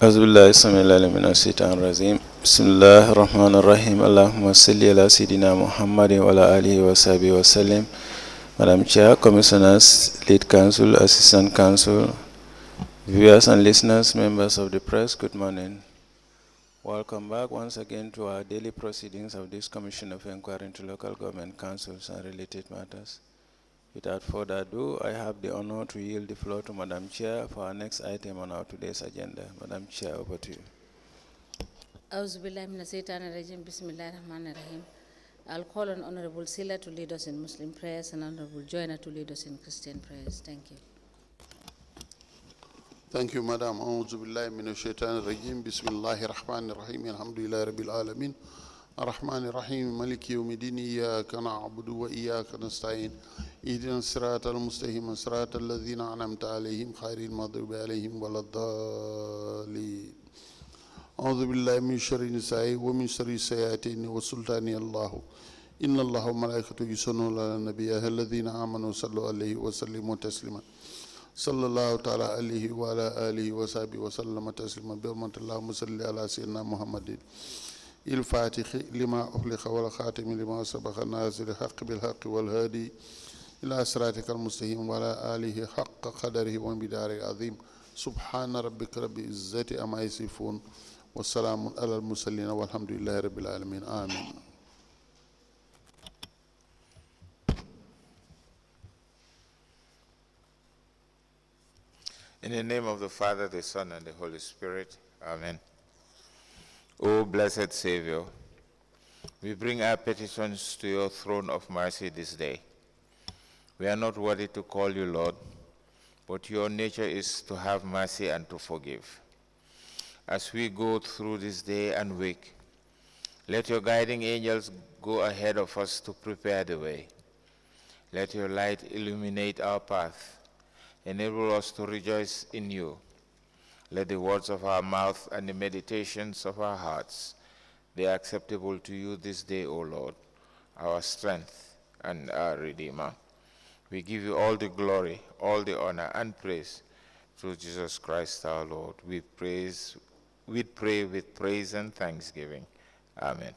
أعوذ بالله السميع العليم من الشيطان الرجيم بسم الله الرحمن الرحيم اللهم صل على سيدنا محمد وعلى آله وصحبه وسلم. Madam Chair, Commissioners, Lead Counsel, Assistant Counsel, viewers and listeners, members of the press, good morning. Welcome back once again to our daily proceedings of this Commission of Inquiry into Local Government Councils and related matters. Without further ado, I have the honor to yield the floor to Madam Chair for our next item on our today's agenda. Madam Chair, over to you. Bismillahirrahmanirrahim. I'll call on Honorable Sila to lead us in Muslim prayers and Honorable Joyner to lead us in Christian prayers. Thank you. Thank you, Madam. أعوذ بالله من الشيطان الرجيم بسم الله الرحمن الرحيم الحمد لله رب العالمين الرحمن الرحيم مالك يوم الدين إياك نعبد وإياك نستعين اهدنا الصراط المستقيم صراط الذين أنعمت عليهم غير المغضوب عليهم ولا الضالين أعوذ بالله من شر النساء ومن شر الشياطين وسلطان الله إن الله وملائكته يصلون على النبي الذين آمنوا صلوا عليه وسلموا تسليما صلى الله تعالى عليه وعلى آله وصحبه وسلم تسليما برحمة اللهم صل على سيدنا محمد الفاتح لما أغلق والخاتم لما سبق الناصر الحق بالحق والهادي إلى صراطك المستقيم وعلى آله حق قدره ومقداره العظيم سبحان ربك رب العزة عما يصفون والسلام على المرسلين والحمد لله رب العالمين آمين. In the name of the Father, the Son, and the Holy Spirit. Amen. O blessed Savior, we bring our petitions to your throne of mercy this day. We are not worthy to call you Lord, but your nature is to have mercy and to forgive. As we go through this day and week, let your guiding angels go ahead of us to prepare the way. Let your light illuminate our path. Enable us to rejoice in you. Let the words of our mouth and the meditations of our hearts be acceptable to you this day, O Lord, our strength and our Redeemer. We give you all the glory, all the honor and praise through Jesus Christ our Lord. We pray with praise and thanksgiving. Amen.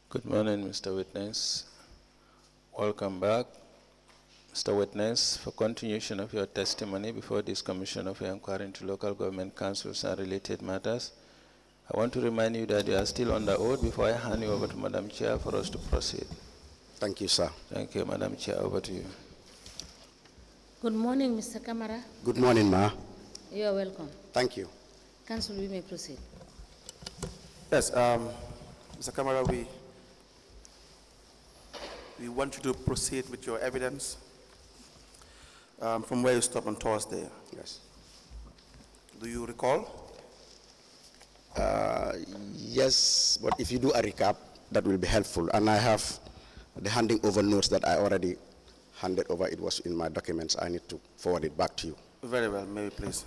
Good morning, Mr. Witness. Welcome back, Mr. Witness, for continuation of your testimony before this Commission of Inquiry into Local Government Councils and related matters. I want to remind you that you are still under oath before I hand you over to Madam Chair for us to proceed. Thank you, sir. Thank you, Madam Chair. Over to you. Good morning, Mr. Camara. Good morning, Ma. You are welcome. Thank you. Council, we may proceed. Yes, Mr. Camara, we want you to proceed with your evidence from where you stopped on Thursday. Yes. Do you recall? Yes, but if you do a recap, that will be helpful. And I have the handing over notes that I already handed over. It was in my documents. I need to forward it back to you. Very well, maybe please.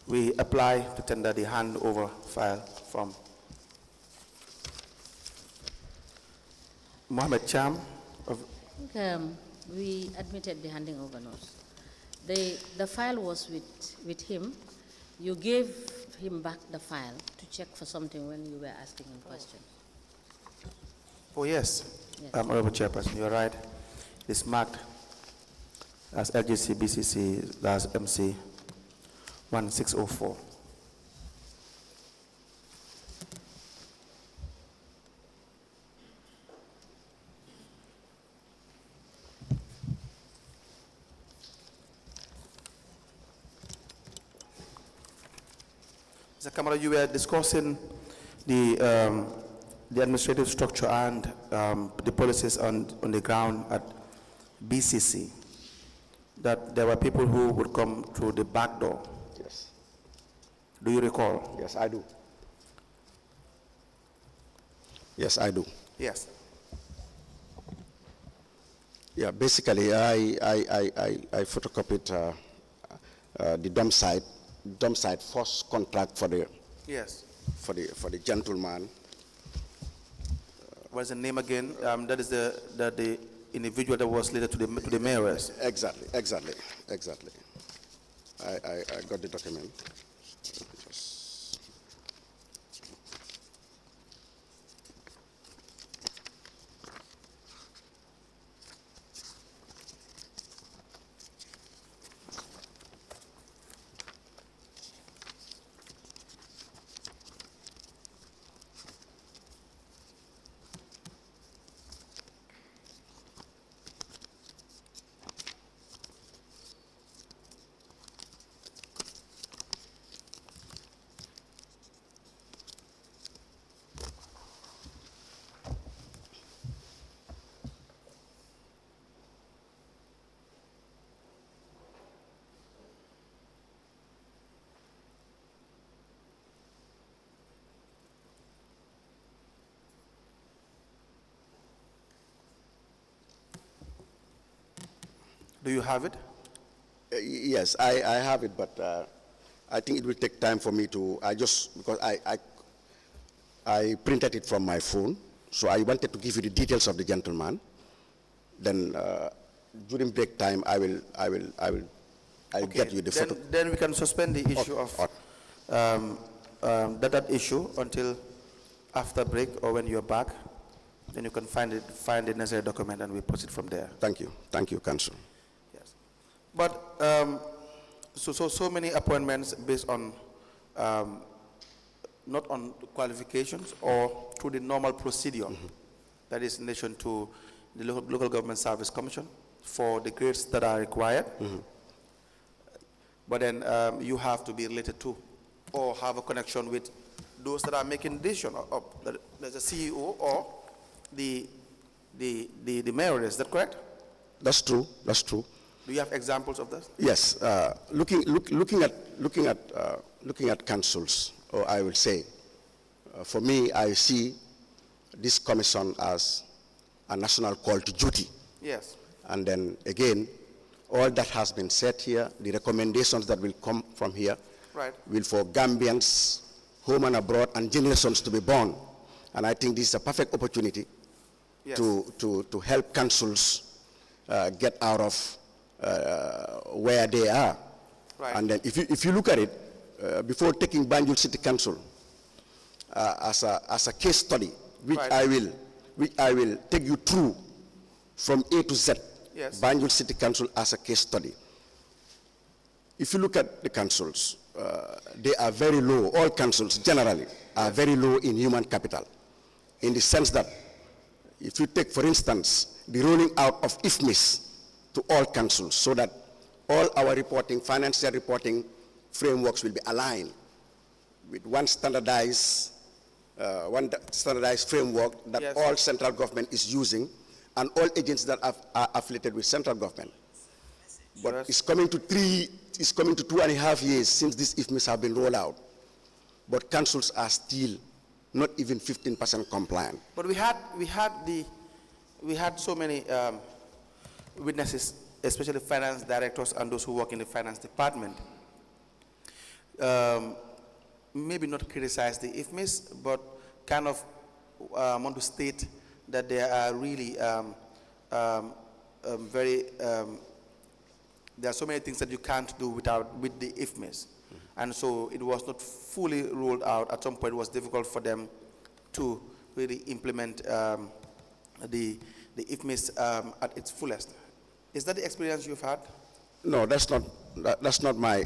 we apply to tender the handover file from Mohammed Cham of I think, we admitted the handing over notes. The file was with him. You gave him back the file to check for something when you were asking him questions. Oh, yes. Yes. Honorable Chairperson, you're right. It's marked as LGC B.C.C. MC 1604. Mr. Camara, you were discussing the administrative structure and the policies on the ground at B.C.C. That there were people who would come through the back door. Yes. Do you recall? Yes, I do. Yes, I do. Yes. Yeah, basically, I photocopied the dump site first contract for the Yes. for the gentleman. What's the name again? That is the individual that was later to the mayoress. Exactly. I got the document. Do you have it? Yes, I have it, but I think it will take time for me to. Because I printed it from my phone, so I wanted to give you the details of the gentleman. Then during break time, I will Okay, get you the photo. Then we can suspend the issue of that issue until after break or when you're back. Then you can find the necessary document and we proceed from there. Thank you, Council. Yes, but so many appointments based on not on qualifications or through the normal procedure that is in relation to the local government service commission for the grades that are required. But then you have to be related to or have a connection with those that are making decision of there's a CEO or the mayor. Is that correct? That's true. Do you have examples of that? Yes, looking at councils, or I will say, for me, I see this commission as a national call to duty. Yes. And then again, all that has been said here, the recommendations that will come from here, Right. will for Gambians, home and abroad, and generations to be born. And I think this is a perfect opportunity Yes. to help councils get out of where they are. Right. And then if you look at it, before taking Banjul City Council as a case study, which Right. I will take you through from A to Z. Yes. Banjul City Council as a case study. If you look at the councils, they are very low. All councils generally are very low in human capital, in the sense that if you take, for instance, the rolling out of IFMIS to all councils, so that all our reporting, financial reporting frameworks will be aligned with one standardized framework that Yes. all central government is using, and all agents that are affiliated with central government. But Yes. it's coming to 2.5 years since these IFMIS have been rolled out. But councils are still not even 15% compliant. But we had so many witnesses, especially finance directors and those who work in the finance department. maybe not criticize the IFMIS, but kind of want to state that there are really there are so many things that you can't do with the IFMIS. And so it was not fully rolled out. At some point, it was difficult for them to really implement the IFMIS at its fullest. Is that the experience you've had? No, that's not my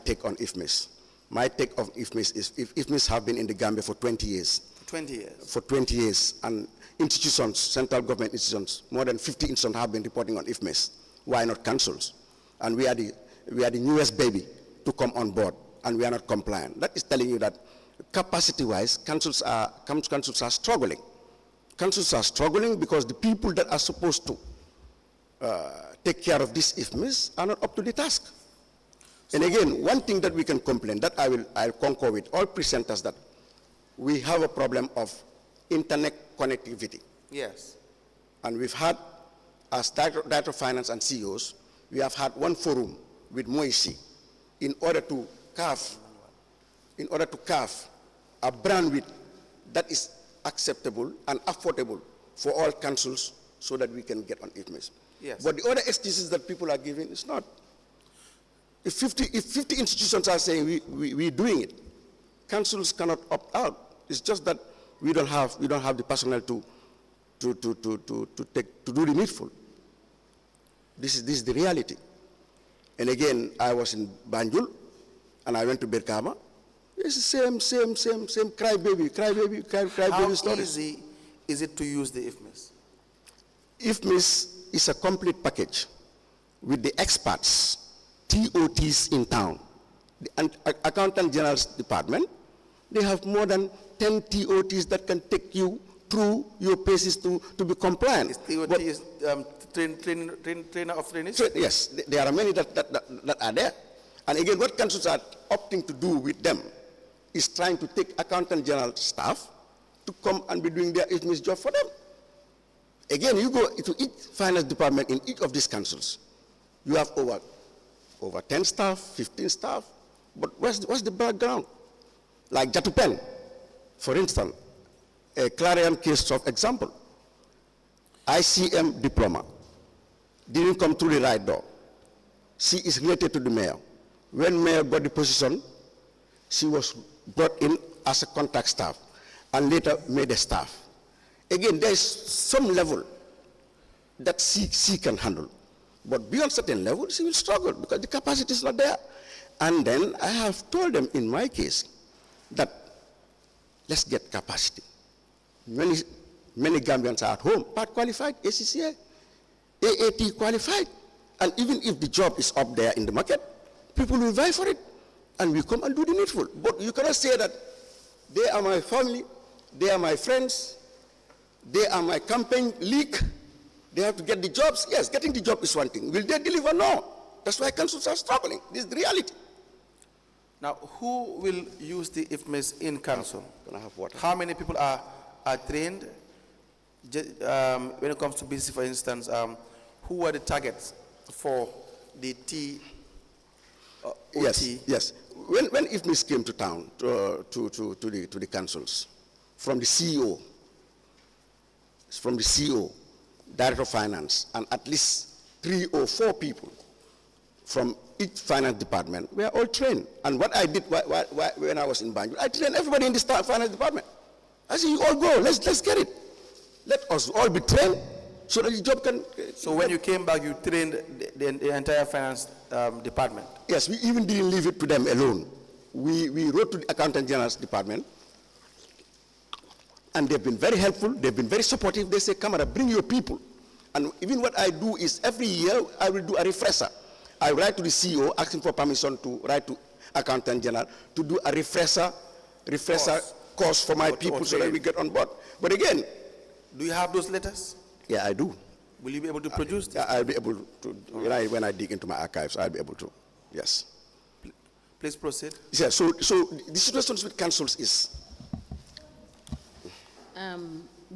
take on IFMIS. My take of IFMIS is IFMIS have been in the Gambia for 20 years. 20 years. For 20 years, and institutions, central government institutions, more than 50 institutions have been reporting on IFMIS. Why not councils? And we are the newest baby to come on board, and we are not compliant. That is telling you that capacity-wise, councils are struggling. Councils are struggling because the people that are supposed to take care of this IFMIS are not up to the task. And again, one thing that we can complain, that I'll concur with all presenters, that we have a problem of internet connectivity. Yes. And we've had, as Director of Finance and CEOs, we have had one forum with Moisi in order to carve a bandwidth that is acceptable and affordable for all councils so that we can get on IFMIS. Yes. But the other excuses that people are giving is not. If 50 institutions are saying we're doing it, councils cannot opt out. It's just that we don't have the personnel to do the needful. This is the reality. And again, I was in Banjul, and I went to Berkama. It's the same crybaby stories. How easy is it to use the IFMIS? IFMIS is a complete package with the experts, TOTs in town. The Accountant General's Department, they have more than 10 TOTs that can take you through your paces to be compliant. Is TOT is trainer of trainees? Yes, there are many that are there. And again, what councils are opting to do with them is trying to take Accountant General staff to come and be doing their IFMIS job for them. Again, you go to each finance department in each of these councils, you have over 10 staff, 15 staff, but what's the background? Like Jatupen, for instance, a clarion case of example. ICM diploma, didn't come through the right door. She is related to the mayor. When mayor got the position, she was brought in as a contact staff and later made a staff. Again, there is some level that she can handle. But beyond certain level, she will struggle because the capacity is not there. And then I have told them in my case that let's get capacity. Many Gambians are at home, part qualified, ACCA, AAT qualified. And even if the job is up there in the market, people will vie for it. And we come and do the needful. But you cannot say that they are my family, they are my friends, they are my campaign league, they have to get the jobs. Yes, getting the job is one thing. Will they deliver? No. That's why councils are struggling. This is the reality. Now, who will use the IFMIS in council? Can I have water? How many people are trained? When it comes to B.C.C, for instance, who are the targets for the OT? Yes. When IFMIS came to town, to the councils, from the CEO, Director of Finance, and at least 3 or 4 people from each finance department, we are all trained. And what I did when I was in Banjul, I trained everybody in the finance department. I said, you all go, let's get it. Let us all be trained so that the job can... So when you came back, you trained the entire finance department? Yes, we even didn't leave it to them alone. We wrote to the Accountant General's Department, and they've been very helpful, they've been very supportive. They say, Camara, bring your people. And even what I do is every year I will do a refresher. I write to the CEO asking for permission to write to Accountant General to do a refresher course for my people so that we get on board. But again, do you have those letters? Yeah, I do. Will you be able to produce them? I'll be able to, when I dig into my archives, I'll be able to, yes. Please proceed. Yeah, so the situation with councils is?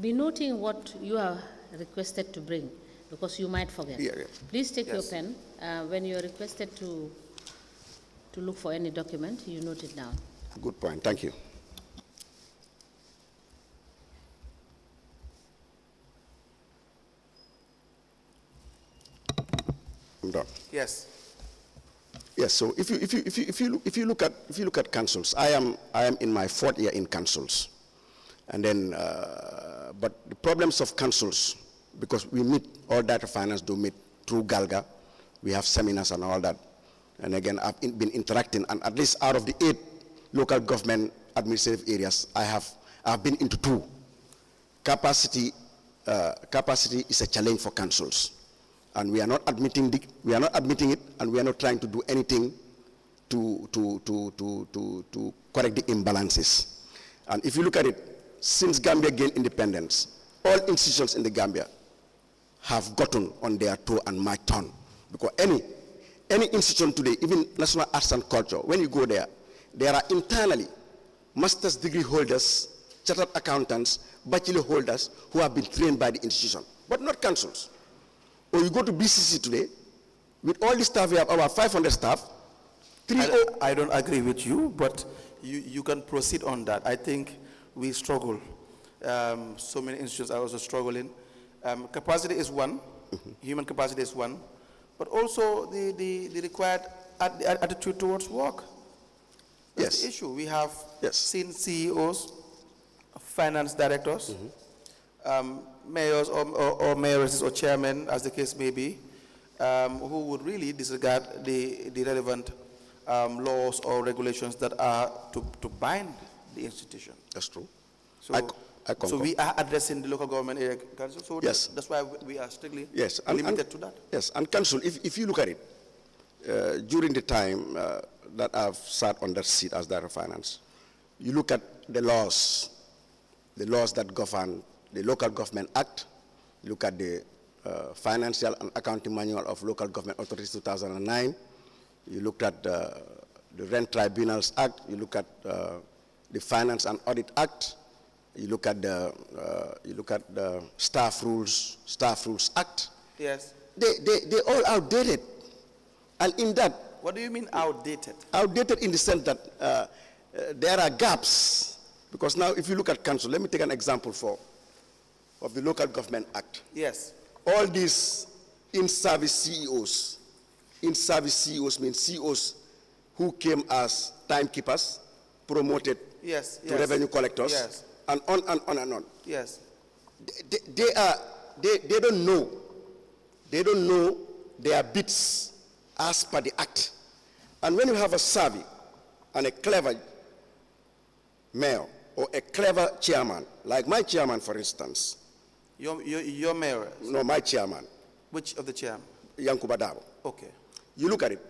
Be noting what you are requested to bring, because you might forget. Yeah. Please take your pen when you are requested to to look for any document, you note it down. Good point. Thank you. I'm done. Yes. Yes. So if you look at councils, I am in my 4th year in councils, and then but the problems of councils, because we meet, all data finance do meet through Galga, we have seminars and all that, and again I've been interacting, and at least out of the 8 local government administrative areas, I've been into 2. Capacity is a challenge for councils. And we are not admitting it, and we are not trying to do anything to correct the imbalances. And if you look at it, since Gambia gained independence, all institutions in the Gambia have gotten on their toe and marched on. Because any institution today, even National Arts and Culture, when you go there are internally master's degree holders, chartered accountants, bachelor holders who have been trained by the institution, but not councils. Or you go to B.C.C. today, with all the staff, we have about 500 staff. I don't agree with you, but you can proceed on that. I think we struggle. So many institutions are also struggling. Capacity is one, human capacity is one, but also the required attitude towards work. That's Yes. the issue. We have Yes. seen CEOs, finance directors, mayors or mayoresses or chairmen, as the case may be, who would really disregard the relevant laws or regulations that are to bind the institution. That's true. So, I concur. so we are addressing the local government area council. So Yes. that's why we are strictly Yes, limited to that. Yes, and council, if you look at it, during the time that I've sat on that seat as Director of Finance, you look at the laws that govern the Local Government Act, you look at the Financial and Accounting Manual of Local Government Authorities 2009, you looked at the Rent Tribunals Act, you look at the Finance and Audit Act, you look at the Staff Rules Act. Yes. They all outdated. And in that, What do you mean outdated? outdated in the sense that there are gaps. Because now if you look at council, let me take an example of the Local Government Act. Yes. All these in-service CEOs mean CEOs who came as timekeepers, promoted Yes. to revenue collectors, Yes. and on and on and on. Yes. They don't know their bits as per the act. And when you have a savvy and a clever mayor or a clever chairman, like my chairman, for instance. Your mayor? No, my chairman. Which of the chairman? Yankuba Dabo. Okay. You look at it.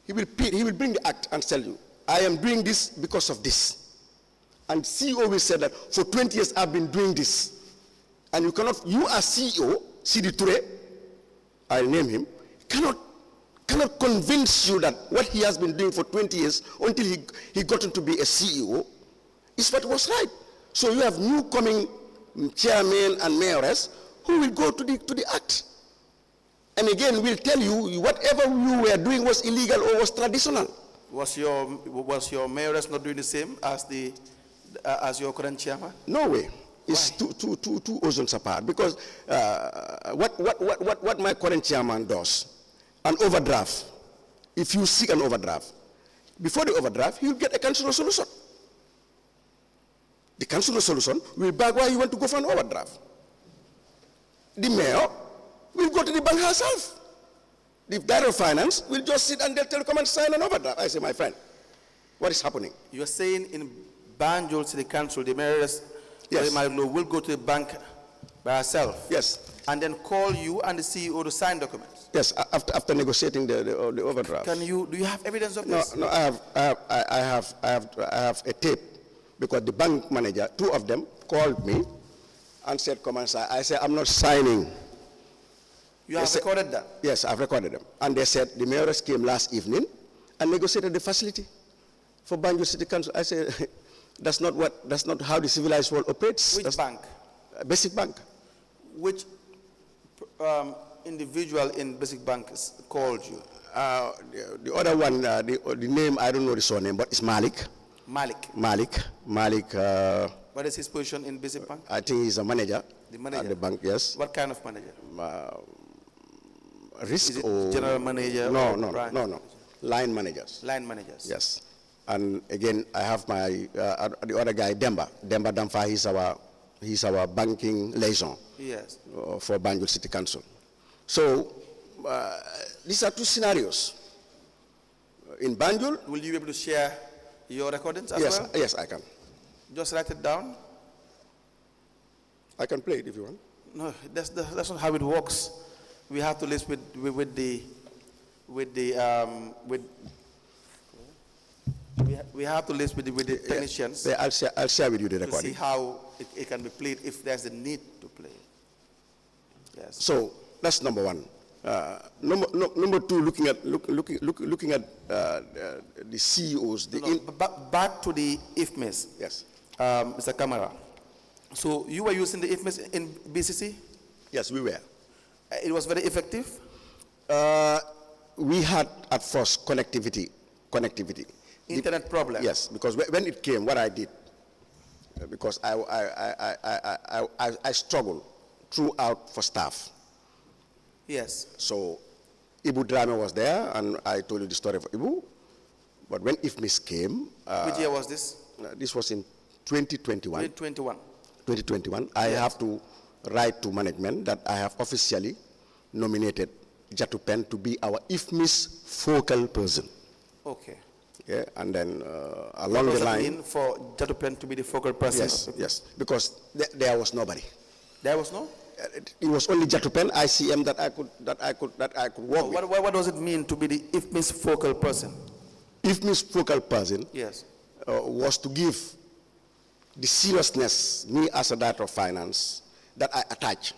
He will bring the act and tell you, I am doing this because of this. And CEO will say that for 20 years I've been doing this. And you as CEO, Sidi Toure, I'll name him, cannot convince you that what he has been doing for 20 years until he got to be a CEO is what was right. So you have new coming chairmen and mayors who will go to the act. And again, we'll tell you whatever you were doing was illegal or was traditional. Was your mayoress not doing the same as your current chairman? No way. It's two oceans apart. Because what my current chairman does, an overdraft. If you seek an overdraft, before the overdraft, you'll get a council solution. The council solution will back why you want to go for an overdraft. The mayor will go to the bank herself. The director of finance will just sit and they'll tell you, come and sign an overdraft. I say, my friend, what is happening? You are saying in Banjul City Council, the mayoress will go to the bank by herself. Yes. And then call you and the CEO to sign documents. Yes, after negotiating the overdraft. Do you have evidence of this? No, I have a tape, because the bank manager, 2 of them, called me and said, come and sign. I said, I'm not signing. You have recorded that? Yes, I've recorded them. And they said the mayoress came last evening and negotiated the facility for Banjul City Council. I said, that's not how the civilized world operates. Which bank? Basic Bank. Which individual in Basic Bank called you? The other one, the name, I don't know the surname, but it's Malik. Malik. Malik. What is his position in BC Bank? I think he's a manager. The manager? At the bank, yes. What kind of manager? Risk Is it or general manager? No. Line managers. Line managers. Yes. And again, I have my the other guy, Demba Damfa. He's our banking liaison. Yes. For Banjul City Council. So these are two scenarios. In Banjul, will you be able to share your recordings as well? Yes, I can. Just write it down. I can play it if you want. No, that's not how it works. We have to list with we have to list with the technicians. Yeah, I'll share with you the recording. To see how it can be played if there's a need to play. Yes. So that's number one. Number two, looking at the CEOs. Back to the IFMIS. Yes. Mr. Camara. So you were using the IFMIS in B.C.C? Yes, we were. It was very effective? We had at first connectivity. Internet problem? Yes, because when it came, what I did, because I struggled throughout for staff. Yes. So Ibu Drame was there, and I told you the story of Ibu. But when IFMIS came... which year was this? This was in 2021. 2021. I have to write to management that I have officially nominated Jatu Pen to be our IFMIS focal person. Okay. Yeah, and then along the line... What does it mean for Jatu Pen to be the focal person? Yes, because there was nobody. There was no? It was only Jatu Pen, ICM that I could work with. What does it mean to be the IFMIS focal person? IFMIS focal person, yes, was to give the seriousness, me as a director of finance, that I attach.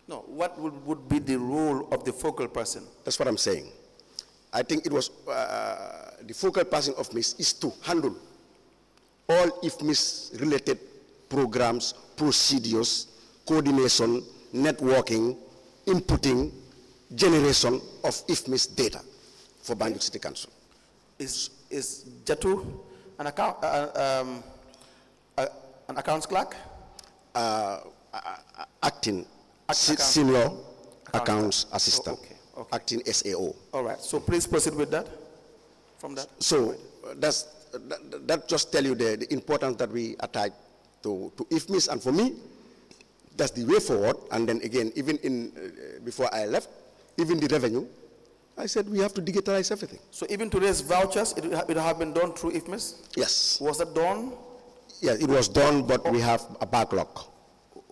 No, what would be the role of the focal person? That's what I'm saying. I think it was the focal person of IFMIS is to handle all IFMIS related programs, procedures, coordination, networking, inputting, generation of IFMIS data for Banjul City Council. Is Jatu an accounts clerk? Acting senior accounts assistant. Okay. Acting SAO. All right. So please proceed with that. From that. So that just tell you the importance that we attach to IFMIS, and for me, that's the way forward. And then again, even before I left, even the revenue, I said we have to digitalize everything. So even to raise vouchers, it have been done through IFMIS? Yes. Was that done? Yes, it was done, but we have a backlog.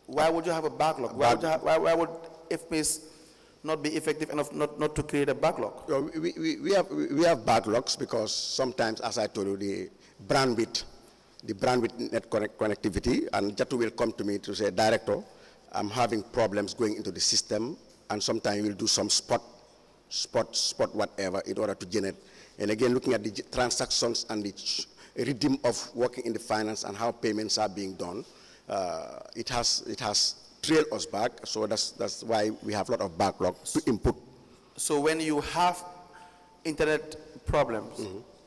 Why would you have a backlog? Why would IFMIS not be effective enough not to create a backlog? We have backlogs because sometimes, as I told you, the bandwidth net connectivity, and Jatu will come to me to say, Director, I'm having problems going into the system, and sometimes we'll do some spot whatever in order to generate. And again, looking at the transactions and the rhythm of working in the finance and how payments are being done, it has trailed us back. So that's why we have a lot of backlog to input. So when you have internet problems,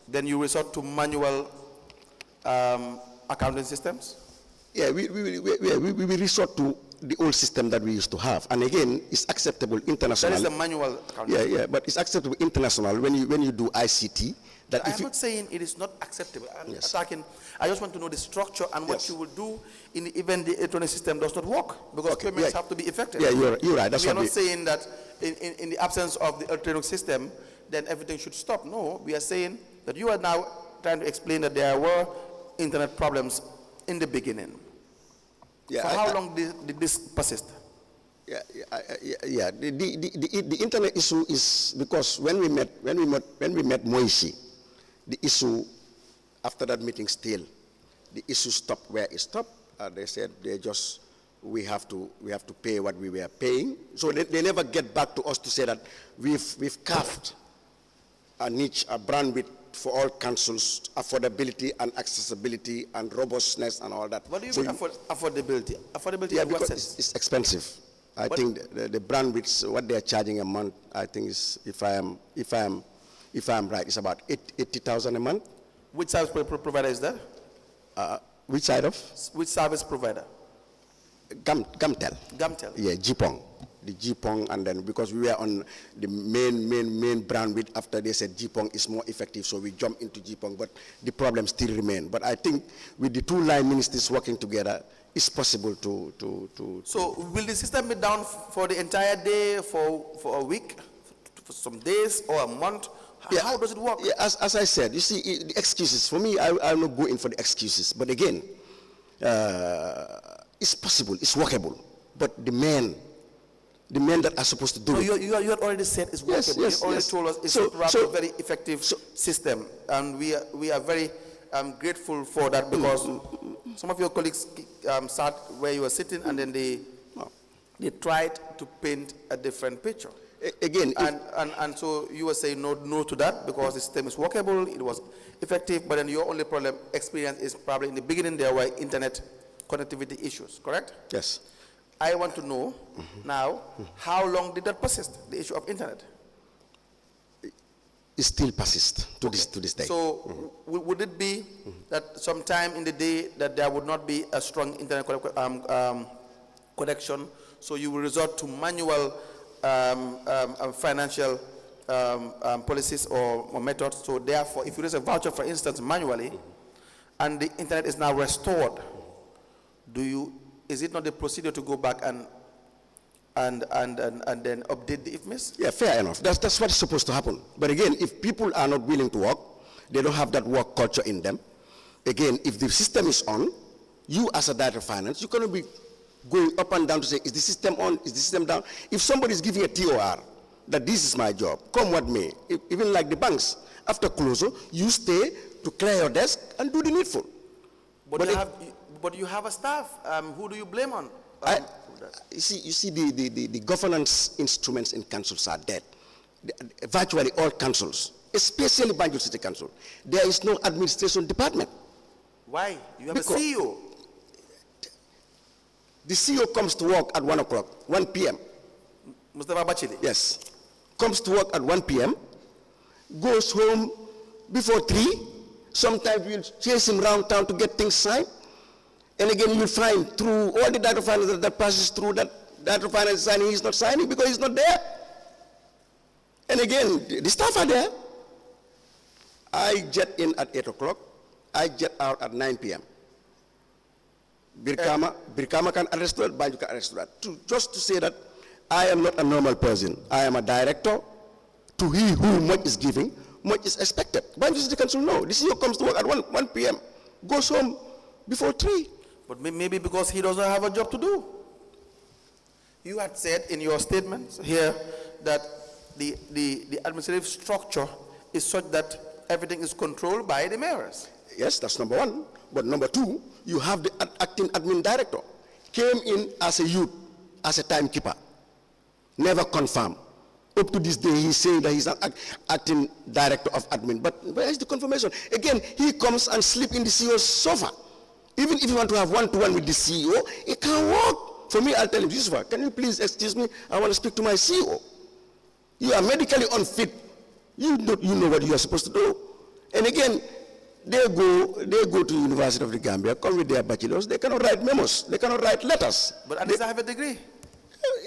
then you resort to manual accounting systems? Yeah, we resort to the old system that we used to have, and again, it's acceptable internationally. That is the manual accounting. Yeah, but it's acceptable international when you do ICT. That I'm not saying it is not acceptable. I'm attacking. I just want to know the structure and what you will do in the event the electronic system does not work, because payments have to be effective. Yeah, you're right. That's we are not saying that in the absence of the electronic system, then everything should stop. No, we are saying that you are now trying to explain that there were internet problems in the beginning. Yeah, for how long did this persist? Yeah. The internet issue is because when we met Moishi, the issue after that meeting still, the issue stopped where it stopped. They said we have to pay what we were paying. So they never get back to us to say that we've carved a niche, a bandwidth for all councils, affordability and accessibility and robustness and all that. What do you mean affordability? Affordability in what sense? It's expensive. I think the bandwidth, what they are charging a month, I think is, if I am right, it's about 80,000 a month. Which service provider is that? Which side of? Which service provider? Gamtel. Gamtel. Yeah, Jipong. The Jipong, and then because we were on the main bandwidth, after they said Jipong is more effective, so we jumped into Jipong, but the problem still remains. But I think with the two line ministries working together, it's possible to. So will the system be down for the entire day, for a week, for some days, or a month? Yeah, how does it work? Yeah, as I said, you see, the excuses, for me, I'm not going for the excuses, but again, it's possible, it's workable, but the men that are supposed to do no, it. You had already said it's workable. Yes, you already told us it's a very effective system, and we are very grateful for that, because some of your colleagues sat where you were sitting, and then they tried to paint a different picture. Again, and so you were saying no to that, because the system is workable, it was effective, but then your only experience is probably in the beginning there were internet connectivity issues, correct? Yes. I want to know now, how long did that persist, the issue of internet? It still persists to this day. So would it be that sometime in the day that there would not be a strong internet connection, so you will resort to manual financial policies or methods? So therefore, if you raise a voucher, for instance, manually, and the internet is now restored, is it not the procedure to go back and then update the IFMIS? Yeah, fair enough. That's what's supposed to happen. But again, if people are not willing to work, they don't have that work culture in them. Again, if the system is on, you as a director of finance, you cannot be going up and down to say, is the system on, is the system down? If somebody is giving a TOR, that this is my job, come what may, even like the banks, after closure, you stay to clear your desk and do the needful. But you have a staff. Who do you blame on? You see the governance instruments in councils are dead. Virtually all councils, especially Banjul City Council, there is no administration department. Why? You have a CEO. The CEO comes to work at 1 o'clock, 1 p.m. Mustafa Bachili? Yes. Comes to work at 1 p.m., goes home before 3. Sometimes we'll chase him around town to get things signed. And again, you'll find through all the data finance that passes through, that data finance signing, he's not signing because he's not there. And again, the staff are there. I jet in at 8 o'clock. I jet out at 9 p.m. Birkama can arrest that, Banjul can arrest that. Just to say that I am not a normal person. I am a director. To he who much is giving, much is expected. Banjul City Council, no. The CEO comes to work at 1 p.m., goes home before 3. But maybe because he doesn't have a job to do. You had said in your statements here that the administrative structure is such that everything is controlled by the mayors. Yes, that's number one. But number two, you have the acting admin director. Came in as a youth, as a timekeeper. Never confirmed. Up to this day, he's saying that he's an acting director of admin. But where is the confirmation? Again, he comes and sleeps in the CEO's sofa. Even if you want to have one-to-one with the CEO, it can't work. For me, I'll tell him, Yusufa, can you please excuse me? I want to speak to my CEO. You are medically unfit. You know what you are supposed to do. And again, they go to University of the Gambia, come with their bachelors, they cannot write memos, they cannot write letters. But at least they have a degree.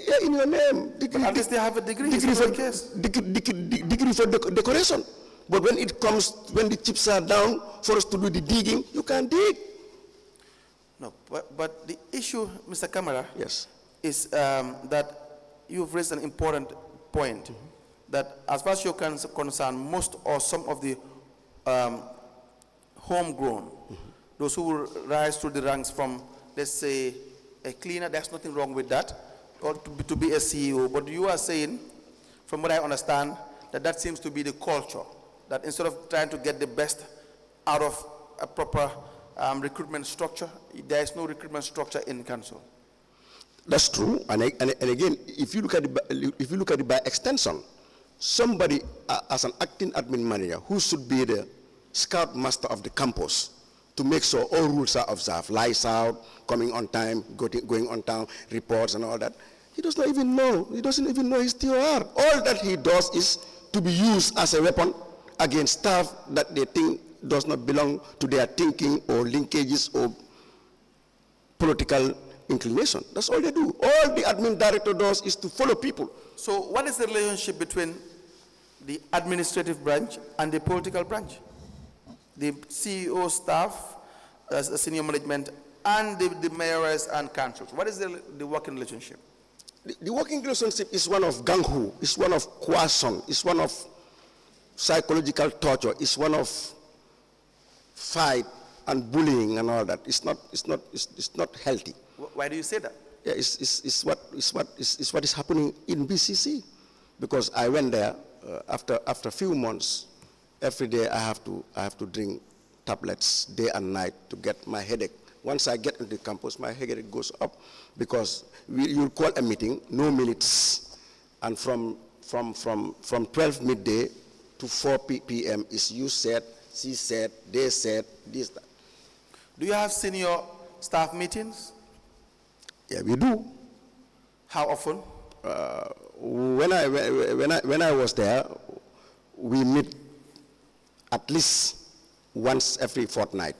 Yeah, in your name. But at least they have a degree. Degree for decoration. But when it comes, when the chips are down for us to do the digging, you can't dig. No, but the issue, Mr. Camara, yes, is that you've raised an important point, that as far as you're concerned, most or some of the homegrown, those who will rise through the ranks from, let's say, a cleaner, there's nothing wrong with that, or to be a CEO. But you are saying, from what I understand, that seems to be the culture, that instead of trying to get the best out of a proper recruitment structure, there is no recruitment structure in council. That's true. And again, if you look at it by extension, somebody as an acting admin manager who should be the scout master of the campus to make sure all rules are observed, lights out, coming on time, going on time, reports and all that, He does not even know. He doesn't even know his TOR. All that he does is to be used as a weapon against staff that they think does not belong to their thinking or linkages or political inclination. That's all they do. All the admin director does is to follow people. So what is the relationship between the administrative branch and the political branch? The CEO staff, senior management, and the mayors and councils. What is the working relationship? The working relationship is one of gang-ho, it's one of coercion, it's one of psychological torture, it's one of fight and bullying and all that. It's not healthy. Why do you say that? Yeah, it's what is happening in B.C.C. Because I went there after a few months. Every day I have to drink tablets day and night to get my headache. Once I get into the campus, my headache goes up because you'll call a meeting, no minutes, and from 12 midday to 4 p.m. is you said, she said, they said, this, that. Do you have senior staff meetings? Yeah, we do. How often? When I was there, we meet at least once every fortnight.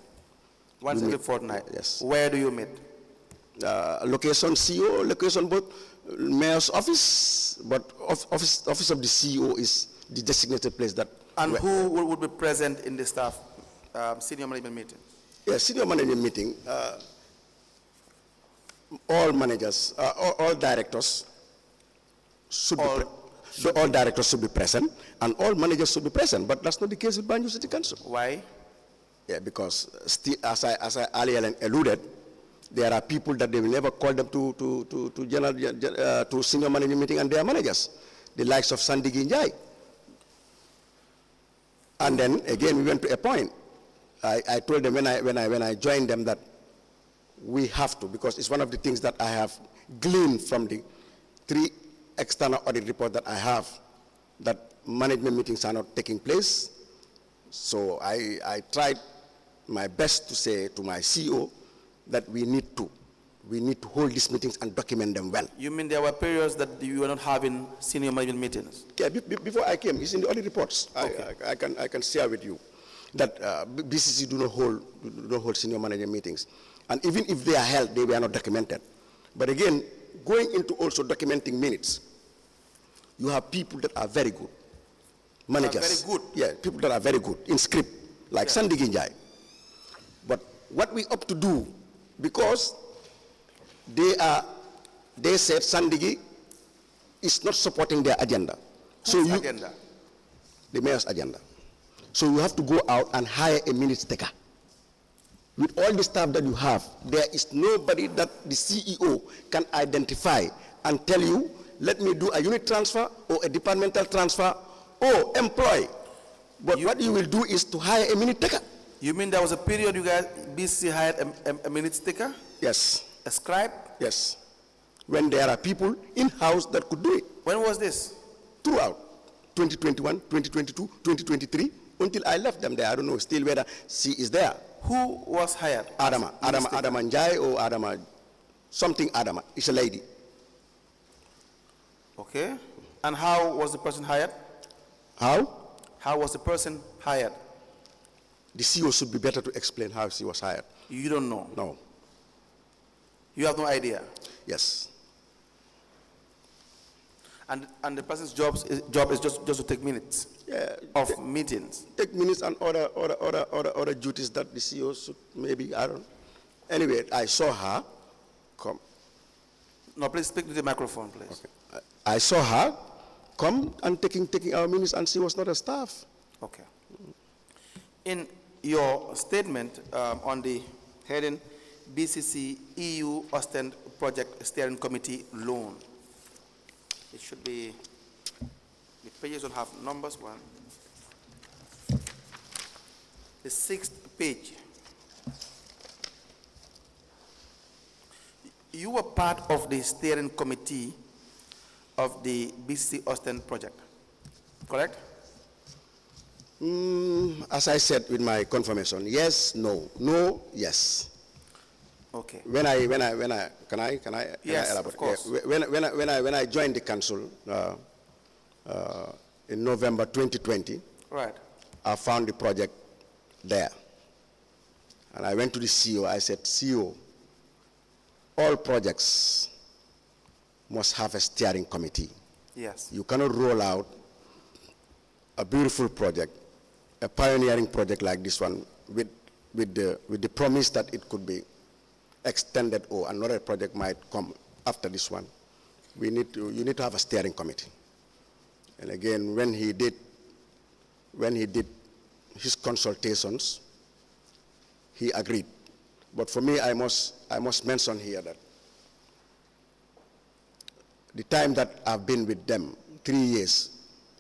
Once every fortnight? Yes. Where do you meet? Location CEO, location both mayor's office, but office of the CEO is the designated place that. And who would be present in the staff senior management meeting? Yeah, senior management meeting. All managers, all directors should all directors should be present, and all managers should be present. But that's not the case with Banjul City Council. Why? Yeah, because still, as I earlier alluded, there are people that they will never call them to senior management meeting and their managers, the likes of Sandigi Njai. And then again, we went to a point. I told them when I joined them that we have to, because it's one of the things that I have gleaned from the 3 external audit reports that I have, that management meetings are not taking place. So I tried my best to say to my CEO that we need to hold these meetings and document them well. You mean there were periods that you were not having senior management meetings? Yeah, before I came, it's in the audit reports. Okay. I can share with you that B.C.C do not hold senior management meetings. And even if they are held, they were not documented. But again, going into also documenting minutes, you have people that are very good. Managers. Very good? Yeah, people that are very good in script, like Sandigi Njai. But what we opt to do, because they said Sandigi is not supporting their agenda. Whose agenda? The mayor's agenda. So you have to go out and hire a minutes taker. With all the staff that you have, there is nobody that the CEO can identify and tell you, let me do a unit transfer or a departmental transfer or employ. But what you will do is to hire a minute taker. You mean there was a period you guys, BC hired a minute taker? Yes. A scribe? Yes. When there are people in-house that could do it. When was this? Throughout 2021, 2022, 2023, until I left them there. I don't know still whether she is there. Who was hired? Adama Njai or Adama, something Adama. It's a lady. Okay. And how was the person hired? How? How was the person hired? The CEO should be better to explain how she was hired. You don't know? No. You have no idea? Yes. And the person's job is just to take minutes of meetings. Take minutes and other duties that the CEO should maybe, I don't know. Anyway, I saw her come. No, please speak to the microphone, please. Okay. I saw her come and taking our minutes, and she was not a staff. Okay. In your statement on the heading B.C.C. EU Ostend Project Steering Committee loan, it should be, the pages will have numbers. One. The 6th page. You were part of the steering committee of the B.C.C. Ostend project, correct? As I said with my confirmation, yes, no, no, yes. Okay. Can I Yes, elaborate? of course. Yeah, when I joined the council in November 2020, Right. I found the project there. And I went to the CEO, I said, CEO, all projects must have a steering committee. Yes. You cannot roll out a beautiful project, a pioneering project like this one, with the promise that it could be extended or another project might come after this one. You need to have a steering committee. And again, when he did his consultations, he agreed. But for me, I must mention here that the time that I've been with them, 3 years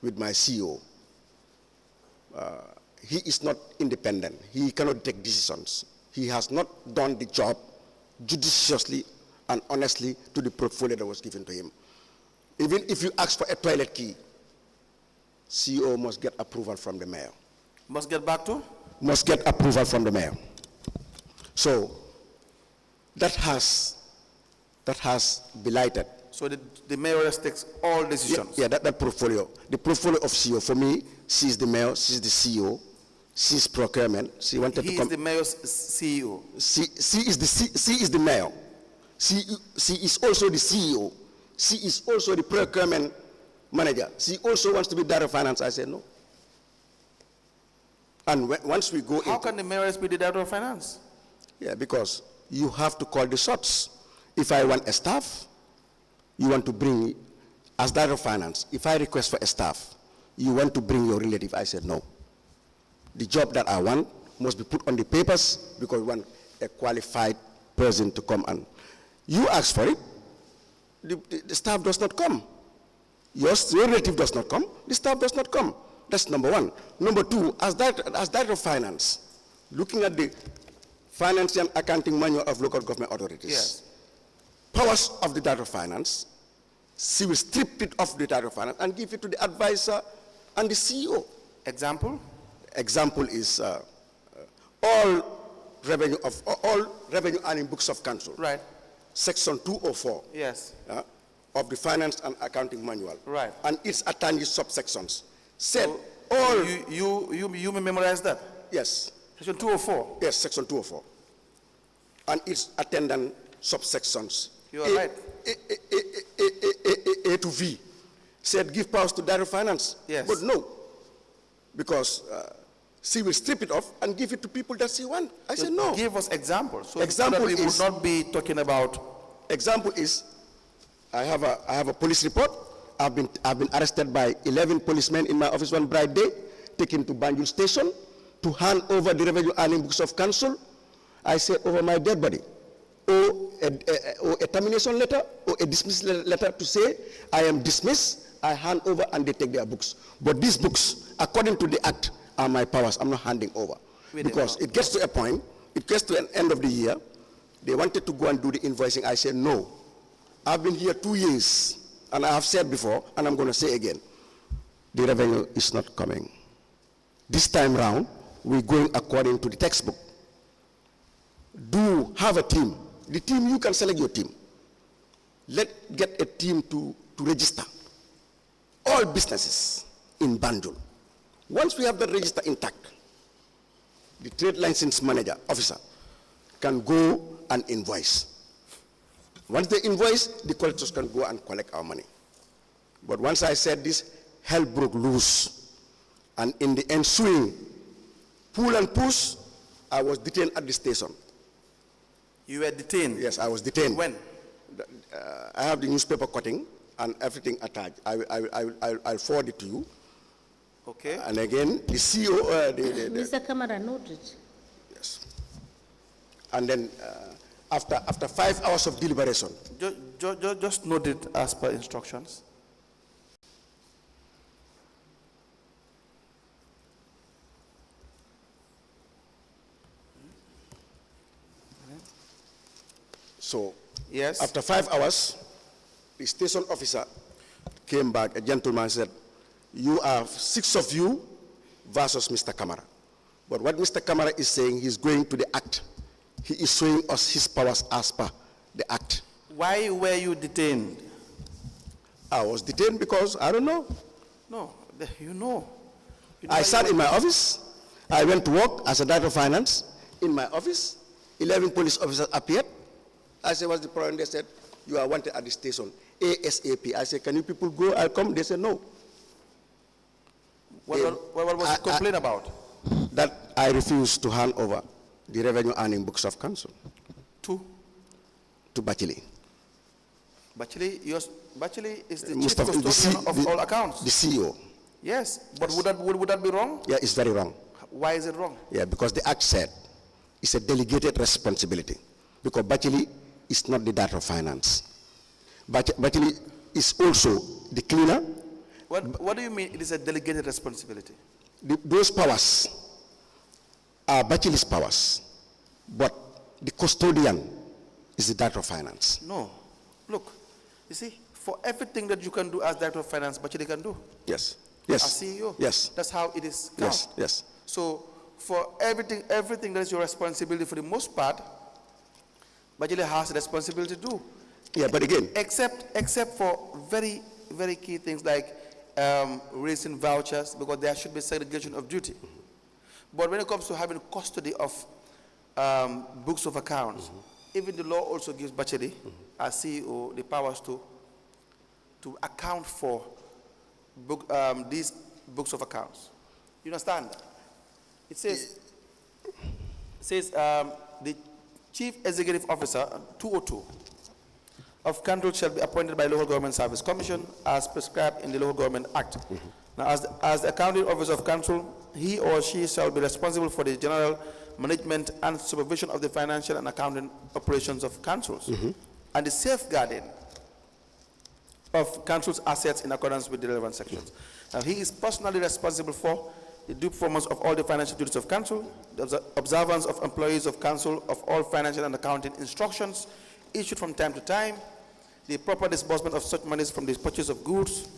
with my CEO, he is not independent. He cannot take decisions. He has not done the job judiciously and honestly to the portfolio that was given to him. Even if you ask for a toilet key, CEO must get approval from the mayor. Must get back to? Must get approval from the mayor. So that has belighted. So the mayor takes all decisions? Yeah, that portfolio. The portfolio of CEO, for me, she's the mayor, she's the CEO, she's procurement. She wanted to come. He is the mayor's CEO? She is the mayor. She is also the CEO. She is also the procurement manager. She also wants to be director of finance. I said no. And once we go How can the mayor be the director of finance? Yeah, because you have to call the shots. If I want a staff, you want to bring, as director of finance, if I request for a staff, you want to bring your relative. I said no. The job that I want must be put on the papers because we want a qualified person to come and you ask for it, the staff does not come. Your relative does not come, the staff does not come. That's number one. Number two, as director of finance, looking at the Finance and Accounting Manual of Local Government Authorities, yes, powers of the director of finance, she will strip it off the director of finance and give it to the advisor and the CEO. Example? Example is all revenue earning books of council. Right. Section 204. Yes. Of the Finance and Accounting Manual. Right. And its attached subsections. Said So all. You may memorize that? Yes. Section 204? Yes, Section 204. And its attendant subsections. You are right. A to V. Said give powers to direct finance. Yes. But no. Because she will strip it off and give it to people that she wants. I said no. Give us examples. So Example that we is, would not be talking about. Example is, I have a police report. I've been arrested by 11 policemen in my office one bright day, taken to Banjul station to hand over the revenue earning books of council. I said over my dead body, or a termination letter or a dismissal letter to say I am dismissed. I hand over and they take their books. But these books, according to the act, are my powers. I'm not handing over. Because it gets to a point, it gets to an end of the year, they wanted to go and do the invoicing. I said, no. I've been here 2 years, and I have said before, and I'm going to say again, the revenue is not coming. This time round, we're going according to the textbook. Do have a team. The team, you can select your team. Get a team to register all businesses in Banjul. Once we have the register intact, the trade license manager, officer, can go and invoice. Once they invoice, the collectors can go and collect our money. But once I said this, hell broke loose. And in the ensuing pull and push, I was detained at the station. You were detained? Yes, I was detained. When? I have the newspaper cutting and everything attached. I'll forward it to you. Okay. And again, the CEO... Mr. Camara noted. Yes. And then after 5 hours of deliberation... Just note it as per instructions. So, yes. After 5 hours, the station officer came back, a gentleman said, you are 6 of you versus Mr. Camara. But what Mr. Camara is saying, he's going to the act. He is showing us his powers as per the act. Why were you detained? I was detained because, I don't know. No, you know. I sat in my office. I went to work as a director of finance in my office. 11 police officers appeared. I said, what's the problem? They said, you are wanted at the station ASAP. I said, can you people go? I'll come. They said, no. What was the complaint about? That I refused to hand over the revenue earning books of council. To Bachili. Bachili is the chief Mustafa, custodian of all accounts. The CEO. Yes, but yes. Would that be wrong? Yeah, it's very wrong. Why is it wrong? Yeah, because the act said it's a delegated responsibility. Because Bachili is not the director of finance. Bachili is also the cleaner. What do you mean it is a delegated responsibility? Those powers are Bachili's powers, but the custodian is the director of finance. No. Look, you see, for everything that you can do as director of finance, Bachili can do. Yes. Yes. As CEO. Yes. That's how it is. Yes. Yes. So for everything that is your responsibility for the most part, Bachili has a responsibility to do. Yeah, but again, except for very, very key things like raising vouchers, because there should be segregation of duty. But when it comes to having custody of books of accounts, even the law also gives Bachili, as CEO, the powers to account for these books of accounts. You understand that? It says the Chief Executive Officer, 202, of council shall be appointed by Local Government Service Commission as prescribed in the Local Government Act. Now, as the accounting officer of council, he or she shall be responsible for the general management and supervision of the financial and accounting operations of councils and the safeguarding of council's assets in accordance with the relevant sections. Now, he is personally responsible for the due performance of all the financial duties of council, the observance of employees of council of all financial and accounting instructions issued from time to time, the proper disbursement of such monies from the purchase of goods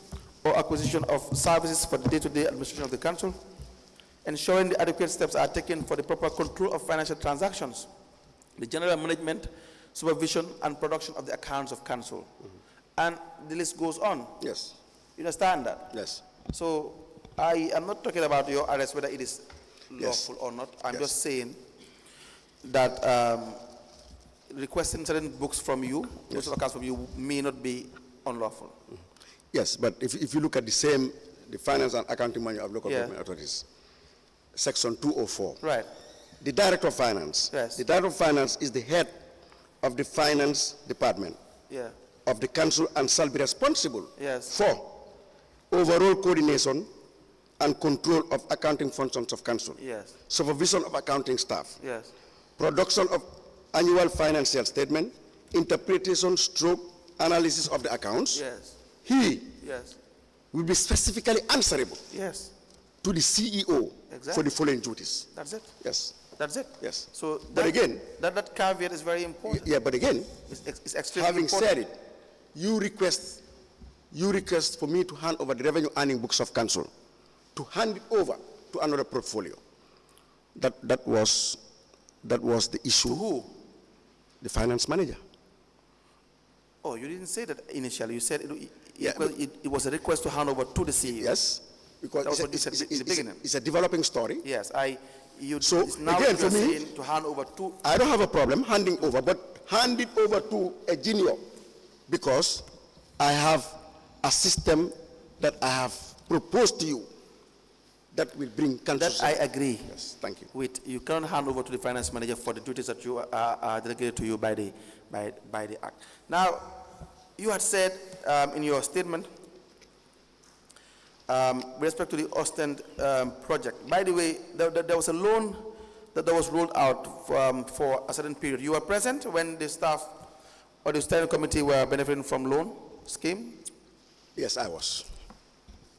or acquisition of services for the day-to-day administration of the council, ensuring the adequate steps are taken for the proper control of financial transactions, the general management, supervision, and production of the accounts of council. And the list goes on. yes. You understand that? Yes. So I am not talking about your arrest, whether it is lawful or not. I'm Yes. just saying that requesting certain books from you, books of accounts from you, may not be unlawful. Yes, but if you look at the finance and accounting manual of local Yeah. government authorities, section 204. Right. The director of finance. Yes. The director of finance is the head of the finance department Yeah. of the council and shall be responsible Yes. for overall coordination and control of accounting functions of council. Yes. Supervision of accounting staff. Yes. Production of annual financial statement, interpretation stroke analysis of the accounts. Yes. He Yes. will be specifically answerable Yes. to the CEO Exactly. for the following duties. That's it. Yes. That's it. Yes. So But again, that caveat is very important. yeah, but again, It's extremely having important. said it, you request for me to hand over the revenue earning books of council, to hand it over to another portfolio. That was the issue. To who? The finance manager. Oh, you didn't say that initially. You said Yeah, it was a request to hand over to the CEO. Yes, because That was what you said in the beginning. it's a developing story. Yes, So, it's now again, for you're me, saying to hand over to. I don't have a problem handing over, but hand it over to a junior, because I have a system that I have proposed to you that will bring council. That I agree. Yes, thank you. You cannot hand over to the finance manager for the duties that you are delegated to you by the act. Now, you had said in your statement with respect to the Ostend project. By the way, there was a loan that was rolled out for a certain period. You were present when the staff or the steering committee were benefiting from loan scheme? Yes, I was.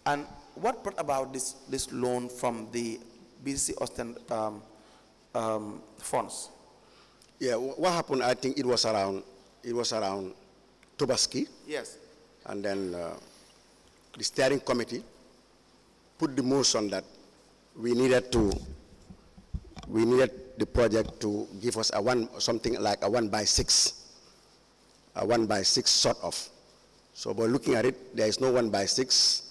And what brought about this loan from the B.C.C. Ostend funds? Yeah, what happened, I think it was around Tobaski, Yes. and then the steering committee put the motion that we needed to we needed the project to give us something like a 1/6, a 1/6 sort of. So by looking at it, there is no 1/6.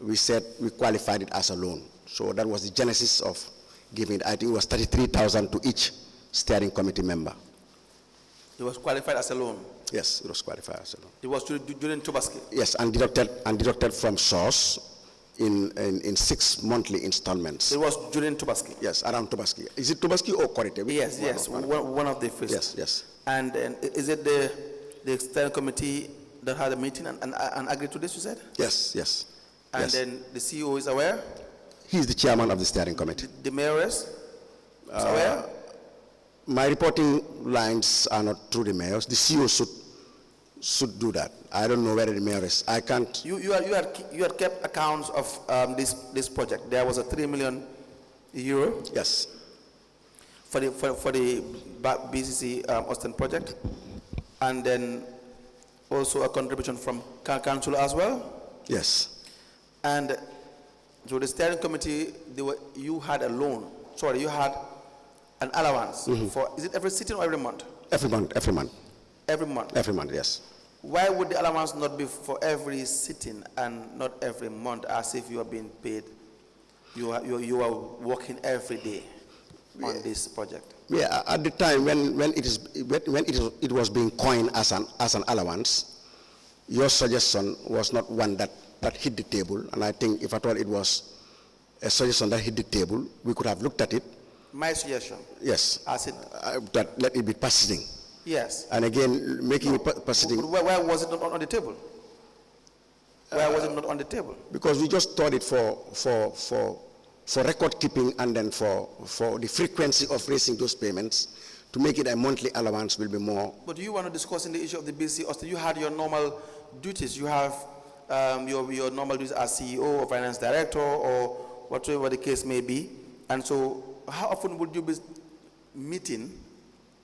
We said we qualified it as a loan. So that was the genesis of giving it. I think it was 33,000 to each steering committee member. It was qualified as a loan? Yes, it was qualified as a loan. It was during Tobaski? Yes, and deducted from source in 6 monthly installments. It was during Tobaski? Yes, around Tobaski. Is it Tobaski or Korite? Yes, one of the first. Yes. And is it the steering committee that had a meeting and agreed to this, you said? Yes. And then the CEO is aware? He is the chairman of the steering committee. The mayor is aware? My reporting lines are not through the mayors. The CEO should do that. I don't know whether the mayor is. I can't. You had kept accounts of this project. There was a €3 million. Yes. For the B.C.C. Austin project, and then also a contribution from council as well. Yes. And so the steering committee, you had a loan. Sorry, you had an allowance for. Is it every sitting or every month? Every month. Every month. Every month. Yes. Why would the allowance not be for every sitting and not every month, as if you are being paid? You are working every day on this project. Yeah, at the time when it was being coined as an allowance, your suggestion was not one that hit the table, and I think if at all it was a suggestion that hit the table, we could have looked at it. My suggestion. Yes. As it. That let it be proceeding. Yes. And again, making it proceeding. Why was it not on the table? Why was it not on the table? Because we just thought it for record keeping, and then for the frequency of raising those payments, to make it a monthly allowance will be more. But you want to discuss in the issue of the B.C.C. Austin, you had your normal duties. You have your normal duties as CEO or finance director or whatever the case may be. And so how often would you be meeting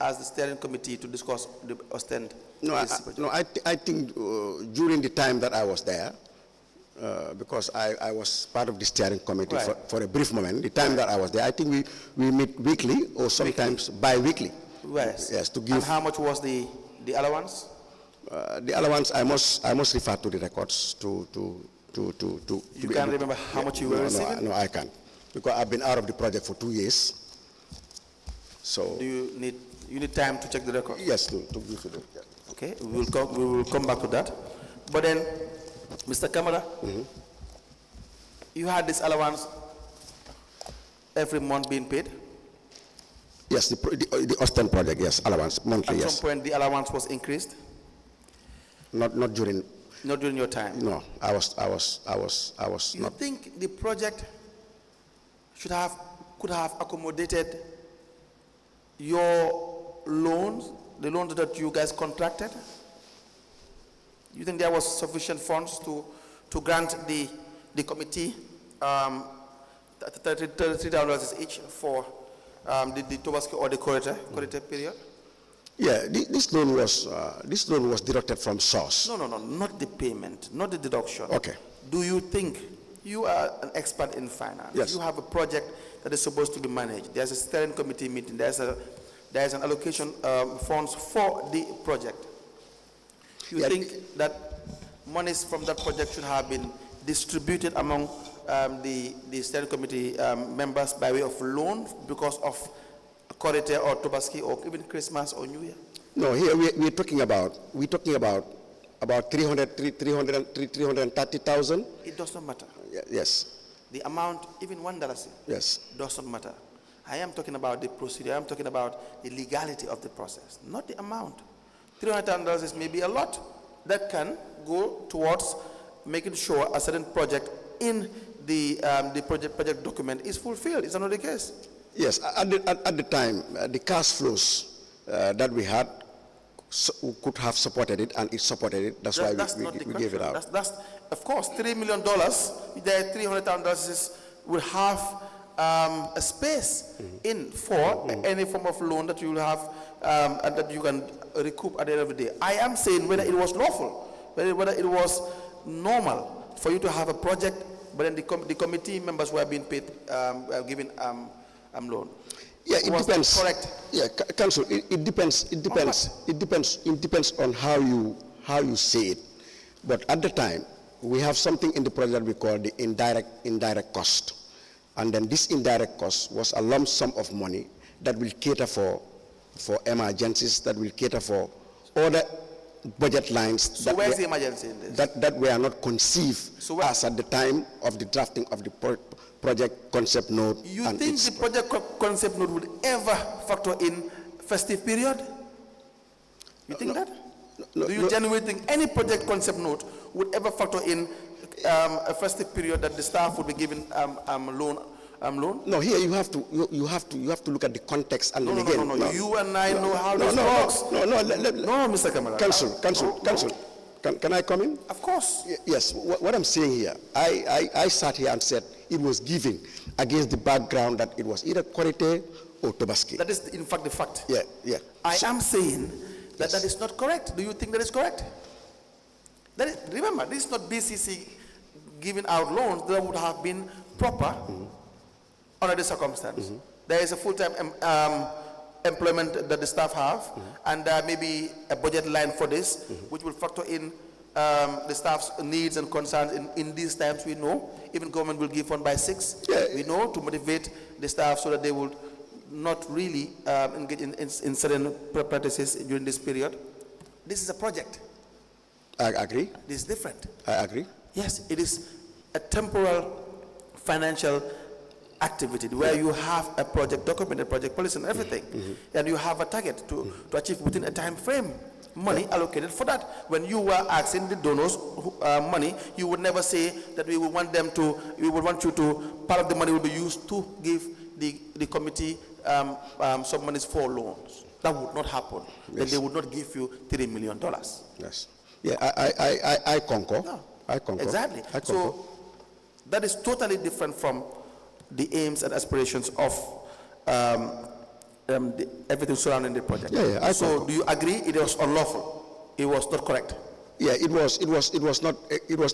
as the steering committee to discuss the Austin? I think during the time that I was there, because I was part of the steering committee for a brief moment, the time that I was there, I think we meet weekly or sometimes bi-weekly. Yes, to give. And how much was the allowance? The allowance, I must refer to the records to. You can't remember how much you were receiving? No, I can't, because I've been out of the project for 2 years. So. Do you need time to check the record? Yes, to give you the. Yeah. Okay, we will come back to that. But then, Mr. Camara, you had this allowance every month being paid? Yes, the Austin project, yes, allowance, monthly, yes. At some point, the allowance was increased? Not during. Not during your time? No, I was you not. You think the project could have accommodated your loans, the loans that you guys contracted? You think there was sufficient funds to grant the committee $33 each for the Tobaski or the Korite period? Yeah, this loan was deducted from source. No, not the payment, not the deduction. Okay. Do you think, you are an expert in finance, yes. You have a project that is supposed to be managed, there's a steering committee meeting, there's an allocation funds for the project. You think that monies from that project should have been distributed among the steering committee members by way of loan because of Korite or Tobaski or even Christmas or New Year? No, here we're talking about 330,000. It does not matter. Yes. The amount, even $1, yes, does not matter. I am talking about the procedure. I am talking about the legality of the process, not the amount. $300 is maybe a lot that can go towards making sure a certain project in the project document is fulfilled. Is another case? Yes. At the time, the cash flows that we had could have supported it, and it supported it. That's why we gave it out. That's of course $3 million. There, $300,000 will have a space in for any form of loan that you will have and that you can recoup at the end of the day. I am saying whether it was lawful, whether it was normal for you to have a project, but then the committee members were being paid, given loan. Yeah, it was depends. correct? Yeah, Council, it depends. It depends. It depends on how you say it. But at the time, we have something in the project we call the indirect cost, and then this indirect cost was a lump sum of money that will cater for emergencies, that will cater for other budget lines. So where's the emergency in this? That were not conceived So as at the time of the drafting of the project concept note. You think the project concept note would ever factor in festive period? You think that? No, Do you genuinely think any project concept note would ever factor in a festive period that the staff would be given loan? No, here you have to look at the context and then again. No. You and I know how this works. No, Mr. Camara. Council. Can I come in? Of course. Yes. What I'm saying here, I sat here and said it was given against the background that it was either Korite or Tobaski. That is, in fact, the fact. Yeah. I am saying that Yes. that is not correct. Do you think that is correct? Remember, this is not B.C.C. giving out loans that would have been proper under the circumstance. There is a full-time employment that the staff have, and there may be a budget line for this, which will factor in the staff's needs and concerns in these times. We know even government will give 1 by 6. Yeah. We know, to motivate the staff so that they will not really engage in certain practices during this period. This is a project. I agree. This is different. I agree. Yes, it is a temporal financial activity where you have a project document, a project policy and everything, and you have a target to achieve within a time frame. Money allocated for that. When you were asking the donors money, you would never say that we would want you to, part of the money will be used to give the committee some monies for loans. That would not happen. Yes. Then they would not give you $3 million. Yes. Yeah, I concur. No. I concur. Exactly. I concur. So that is totally different from the aims and aspirations of everything surrounding the project. Yeah, so concur. do you agree it was unlawful? It was not correct? Yeah, it was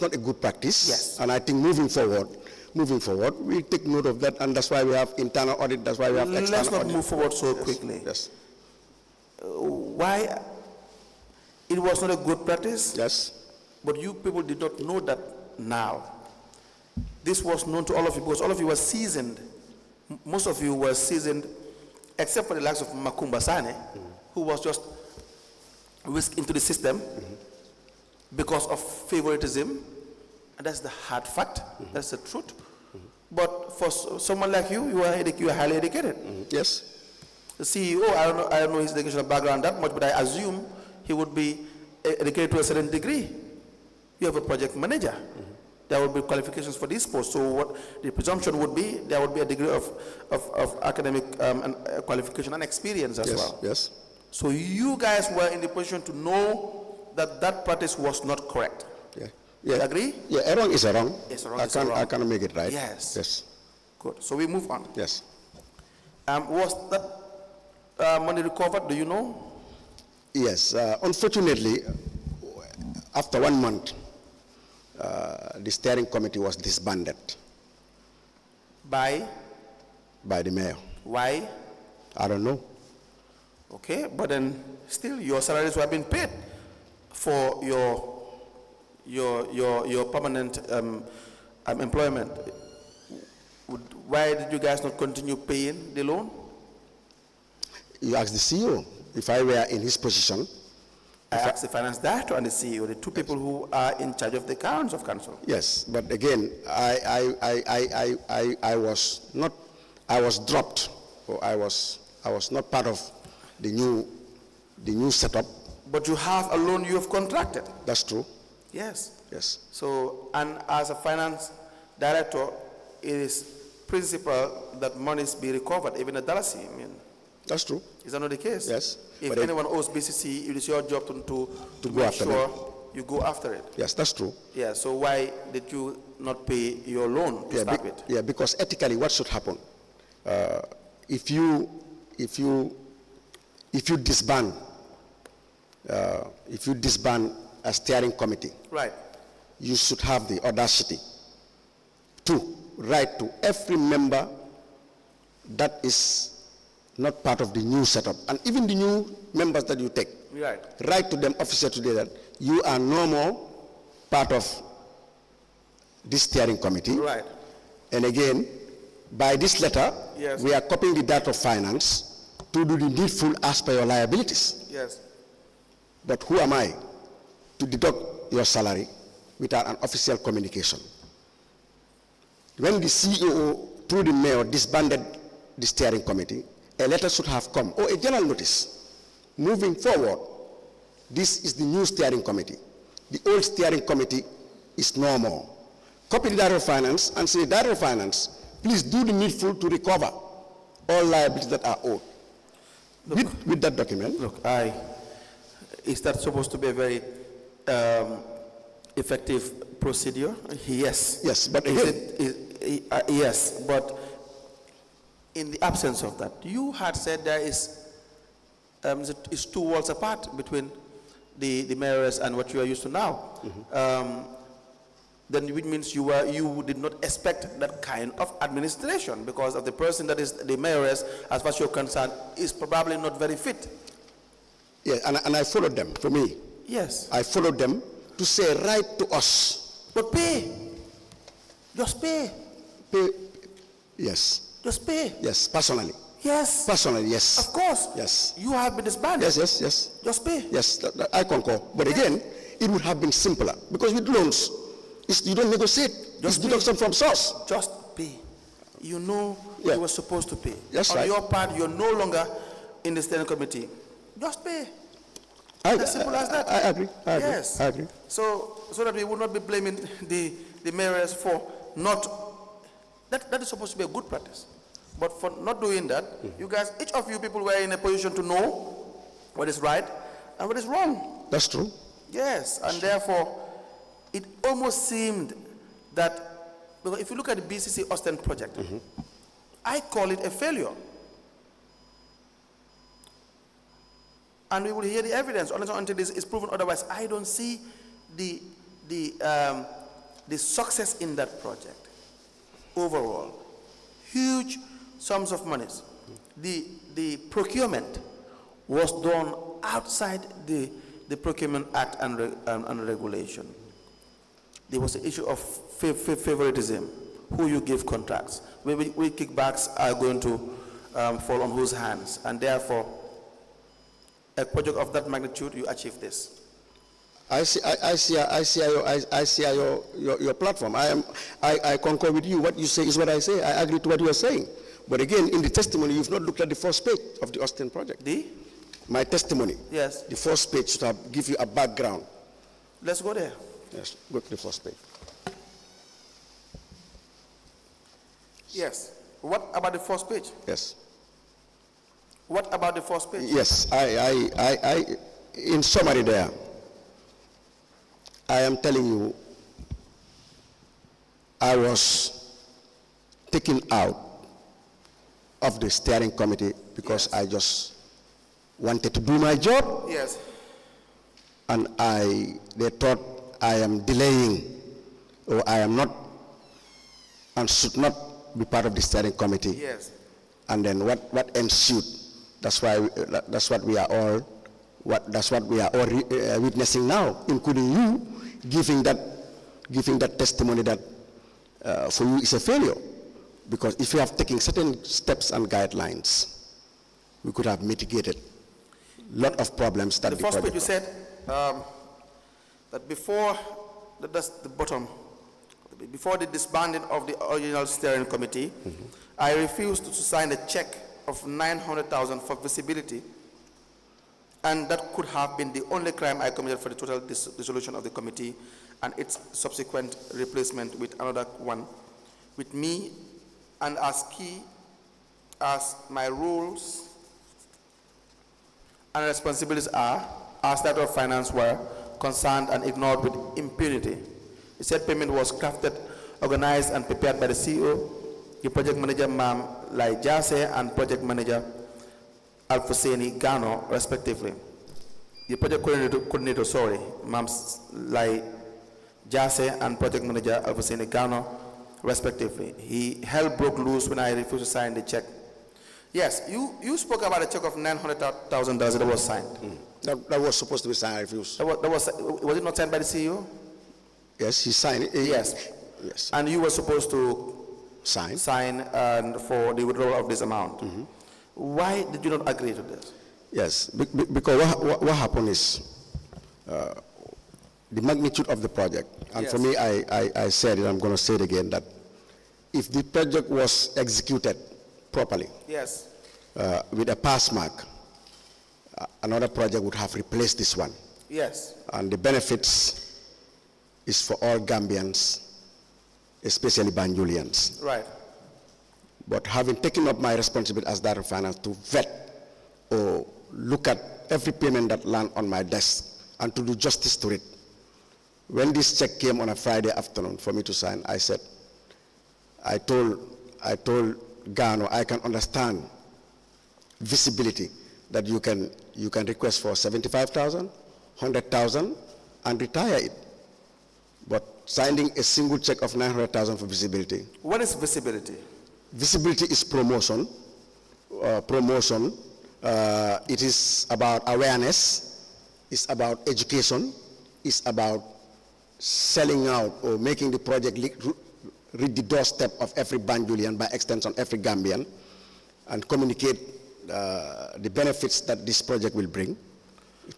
not a good practice. Yes. And I think moving forward, we take note of that, and that's why we have internal audit. That's why we have external audit. Let's not move forward so Yes. quickly. Yes. Why it was not a good practice? Yes. But you people did not know that now. This was known to all of you because all of you were seasoned. Most of you were seasoned, except for the likes of Makumba Sane, who was just whisked into the system because of favoritism. And that's the hard fact. That's the truth. But for someone like you, you are highly educated. Yes. The CEO, I don't know his educational background that much, but I assume he would be educated to a certain degree. You have a project manager. There would be qualifications for this post. So what the presumption would be, there would be a degree of academic and qualification and experience as well. Yes. So you guys were in the position to know that that practice was not correct. Yeah. You agree? Yeah, wrong is wrong. Yes, wrong I is wrong. I cannot make it right. Yes. Yes. Good. So we move on. Yes. Was that money recovered? Do you know? Yes. Unfortunately, after 1 month, the steering committee was disbanded By? by the mayor. Why? I don't know. Okay, but then still your salaries were being paid for your permanent employment. Why did you guys not continue paying the loan? You ask the CEO. If I were in his position, I asked the finance director and the CEO, the two people who are in charge of the accounts of council. yes. But again, I was dropped, or I was not part of the new setup. But you have a loan you have contracted. That's true. Yes. Yes. So, and as a finance director, it is principle that monies be recovered, even a dollar. I mean, That's true. is that not the case? Yes. If But anyone owes B.C.C, it is your job to go make after sure them. you go after it. Yes, that's true. Yeah. So why did you not pay your loan to start with? Yeah, because ethically, what should happen? If you disband a steering committee, Right. you should have the audacity to write to every member that is not part of the new setup. And even the new members that you take, Right. write to them officially today that you are no more part of this steering committee. Right. And again, by this letter, Yes. we are copying the Director of Finance to do the needful as per your liabilities. Yes. But who am I to deduct your salary without an official communication? When the CEO, through the mayor, disbanded the steering committee, a letter should have come, or a general notice. Moving forward, this is the new steering committee. The old steering committee is no more. Copy the Director of Finance and say, Director of Finance, please do the needful to recover all liabilities that are owed. With that document. Look, is that supposed to be a very effective procedure? Yes. Yes, but Is again, yes, but in the absence of that, you had said there is 2 worlds apart between the mayors and what you are used to now. Then which means you did not expect that kind of administration, because of the person that is the mayoress, as far as you're concerned, is probably not very fit. yeah, and I followed them, for me. Yes. I followed them to say, write to us. But pay. Just pay. Pay, yes, Just pay. yes, personally. Yes. Personally, yes. Of course. Yes. You have been disbanded. Yes, yes, yes. Just pay. Yes, I concur. But again, it would have been simpler, because with loans, you don't negotiate. It's deduction from source. Just pay. You know Yeah. you were supposed to pay. That's On right. your part, you're no longer in the steering committee. Just pay. As simple as that. I agree. Yes. I agree. So that we would not be blaming the mayors for not, that is supposed to be a good practice. But for not doing that, you guys, each of you people were in a position to know what is right and what is wrong. That's true. Yes, and therefore, it almost seemed that, because if you look at the B.C.C. Austin project, I call it a failure. And we will hear the evidence until this is proven otherwise. I don't see the success in that project overall. Huge sums of monies. The procurement was done outside the Procurement Act and regulation. There was the issue of favoritism, who you give contracts. We kickbacks are going to fall on whose hands, and therefore, a project of that magnitude, you achieve this. I see your platform. I concur with you. What you say is what I say. I agree to what you are saying. But again, in the testimony, you've not looked at the first page of the Austin project. My testimony. Yes. The first page should have give you a background. Let's go there. Yes, go to the first page. Yes. What about the first page? Yes. What about the first page? Yes, I in summary there, I am telling you, I was taken out of the steering committee because I just wanted to do my job. Yes. And they thought I am delaying, or I am not, and should not be part of the steering committee. Yes. And then what ensued? That's what we are all witnessing now, including you giving that testimony that for you is a failure, because if you have taken certain steps and guidelines, we could have mitigated a lot of problems that the first page you said that before that's the bottom, before the disbanding of the original steering committee, I refused to sign a check of 900,000 for visibility, and that could have been the only crime I committed for the total dissolution of the committee and its subsequent replacement with another one, with me, and as key as my roles and responsibilities are, as Director of Finance were concerned and ignored with impunity. The said payment was crafted, organized, and prepared by the CEO, the project manager, Ma'am Lai Jase, and project manager, Alfuseni Gano, respectively. The project coordinator, Ma'am Lai Jase, and project manager, Alfuseni Gano, respectively. Hell broke loose when I refused to sign the check. Yes, you spoke about a check of $900,000 that was signed. That was supposed to be signed, I refuse. Was it not signed by the CEO? Yes, he signed it. Yes. Yes. And you were supposed to Sign. for the withdrawal of this amount. Why did you not agree to this? Yes, because what happened is the magnitude of the project. And for me, I said it, I'm going to say it again, that if the project was executed properly, Yes. with a pass mark, another project would have replaced this one. Yes. And the benefits is for all Gambians, especially Banjulians. Right. But having taken up my responsibility as Director of Finance to vet or look at every payment that land on my desk and to do justice to it, when this check came on a Friday afternoon for me to sign, I said, I told Gano, I can understand visibility that you can request for 75,000, 100,000 and retire it. But signing a single check of 900,000 for visibility. What is visibility? Visibility is promotion. It is about awareness. It's about education. It's about selling out or making the project reach the doorstep of every Banjulian, by extension every Gambian, and communicate the benefits that this project will bring,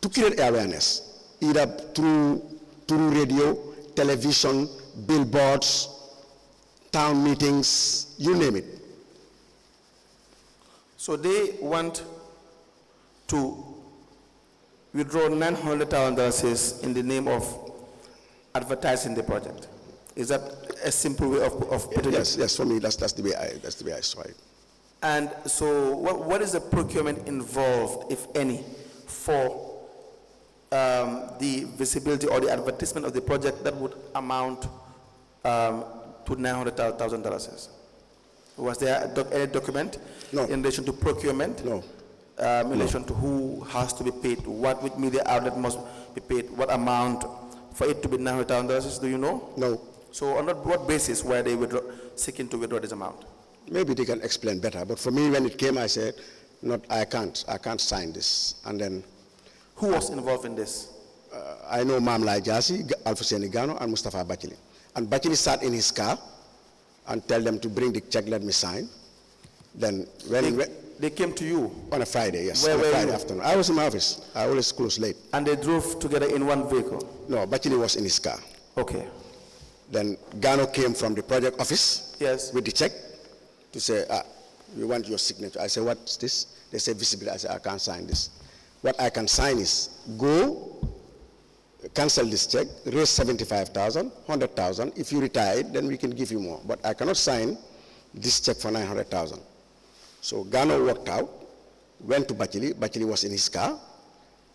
to create awareness, either through radio, television, billboards, town meetings, you name it. So they want to withdraw $900,000 in the name of advertising the project. Is that a simple way of putting it? Yes, for me that's the way I saw it. And so what is the procurement involved, if any, for the visibility or the advertisement of the project that would amount to $900,000? Was there any document No. in relation to procurement? No. In relation to who has to be paid, what media outlet must be paid, what amount for it to be $900,000, do you know? No. So on what basis were they seeking to withdraw this amount? Maybe they can explain better, but for me when it came I said, I can't sign this. And then who was involved in this? I know Mamla Jasi, Alfuseni Gano, and Mustafa Bachili. And Bachili sat in his car and tell them to bring the check, let me sign. Then when they came to you? On a Friday, yes. Where on a were Friday you? afternoon. I was in my office. I always close late. And they drove together in one vehicle? No, Bachili was in his car. Okay. Then Gano came from the project office. Yes. With the check to say, we want your signature. I said, what's this? They said visibility. I said, I can't sign this. What I can sign is go, cancel this check, raise 75,000, 100,000. If you retire it, then we can give you more. But I cannot sign this check for 900,000. So Gano walked out, went to Bachili. Bachili was in his car.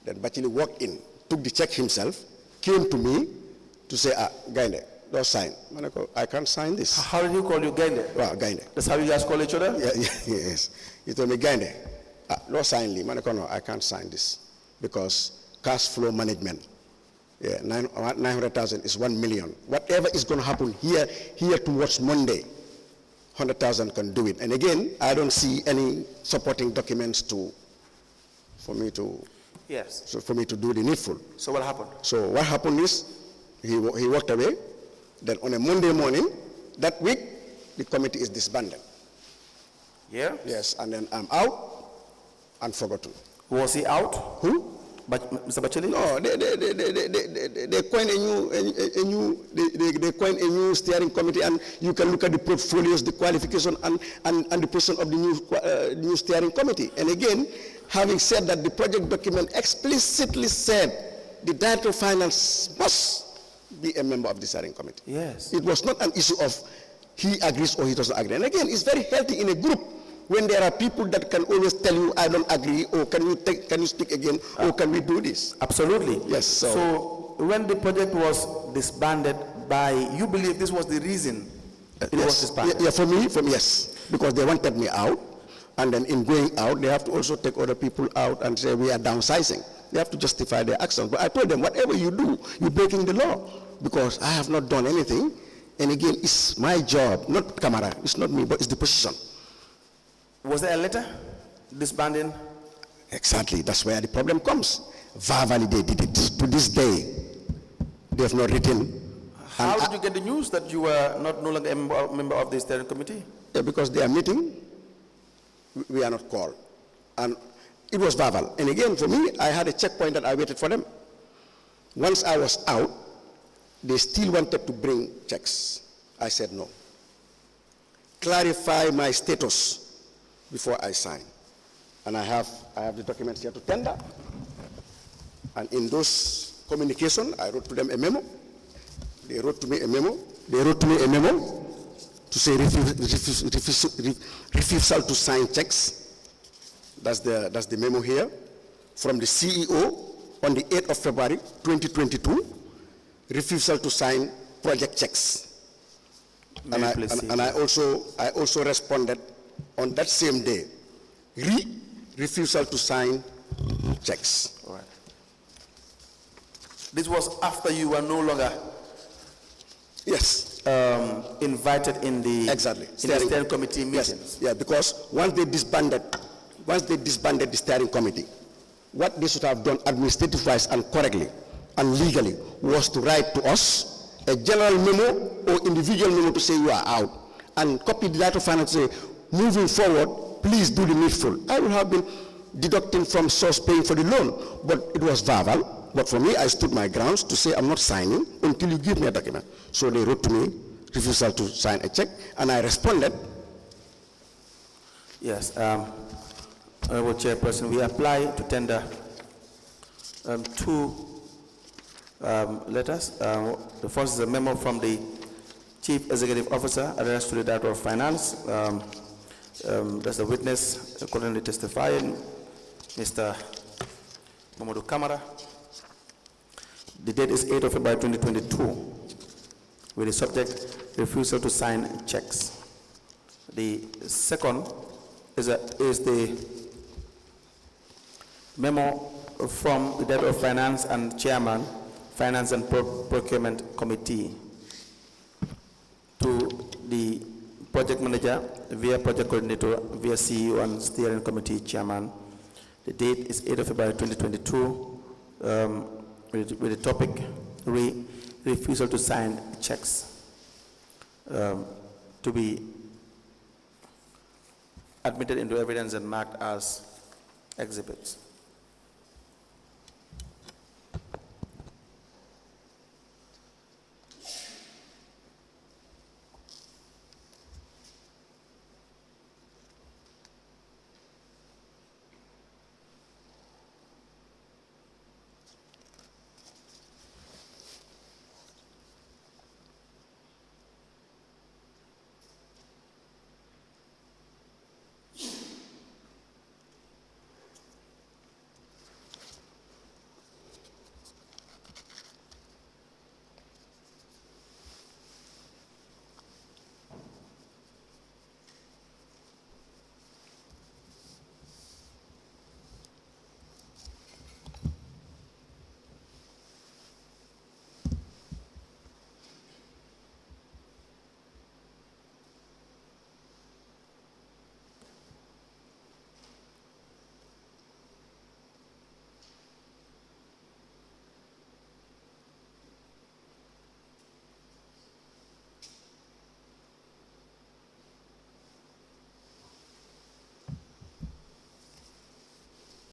Then Bachili walked in, took the check himself, came to me to say, Gainde, don't sign. I can't sign this. How did he call you, Gainde? Well, Gainde. That's how you guys call each other? Yes. He told me, Gainde, don't sign Lee. No, I can't sign this because cash flow management. Yeah, 900,000 is 1 million. Whatever is going to happen here towards Monday, 100,000 can do it. And again, I don't see any supporting documents for me to do the needful. So what happened? So what happened is he walked away. Then on a Monday morning, that week, the committee is disbanded. Yeah? Yes, and then I'm out and forgotten. Was he out? Who? Mr. Bachili? No, they coined a new steering committee, and you can look at the portfolios, the qualification, and the person of the new steering committee. And again, having said that, the project document explicitly said the Director of Finance must be a member of the steering committee. Yes. It was not an issue of he agrees or he doesn't agree. And again, it's very healthy in a group when there are people that can always tell you, I don't agree, or can you speak again, or can we do this? Absolutely. Yes. So when the project was disbanded you believe this was the reason it was disbanded? Yeah, for me, yes. Because they wanted me out, and then in going out, they have to also take other people out and say, we are downsizing. They have to justify their actions. But I told them, whatever you do, you're breaking the law, because I have not done anything. And again, it's my job, not Camara. It's not me, but it's the position. Was there a letter? disbanding? Exactly, that's where the problem comes. Verbally they did it. To this day, they have not written. How did you get the news that you were no longer a member of the steering committee? Yeah, because they are meeting, we are not called. And it was verbal. And again, for me, I had a checkpoint that I waited for them. Once I was out, they still wanted to bring checks. I said no. Clarify my status before I sign. And I have the documents here to tender. And in those communications, I wrote to them a memo. They wrote to me a memo. They wrote to me a memo to say refusal to sign checks. That's the memo here. From the CEO on the 8th of February, 2022, refusal to sign project checks. And I also responded on that same day, refusal to sign checks. All right. This was after you were no longer invited in the steering committee meetings. Yes. Yeah, because once they disbanded the steering committee, what they should have done administrative-wise and correctly and legally was to write to us a general memo or individual memo to say you are out, and copy the Director of Finance to say, moving forward, please do the needful. I would have been deducting from source paying for the loan, but it was verbal. But for me, I stood my grounds to say I'm not signing until you give me a document. So they wrote to me, refusal to sign a check, and I responded. Yes, Honorable Chairperson, we apply to tender two letters. The first is a memo from the Chief Executive Officer addressed to the Director of Finance. There's a witness currently testifying, Mr. Momodou Camara. The date is 8th of February 2022, with the subject refusal to sign checks. The second is the memo from the Director of Finance and Chairman, Finance and Procurement Committee, to the project manager via project coordinator via CEO and steering committee chairman. The date is 8th of February 2022, with the topic refusal to sign checks, to be admitted into evidence and marked as exhibits.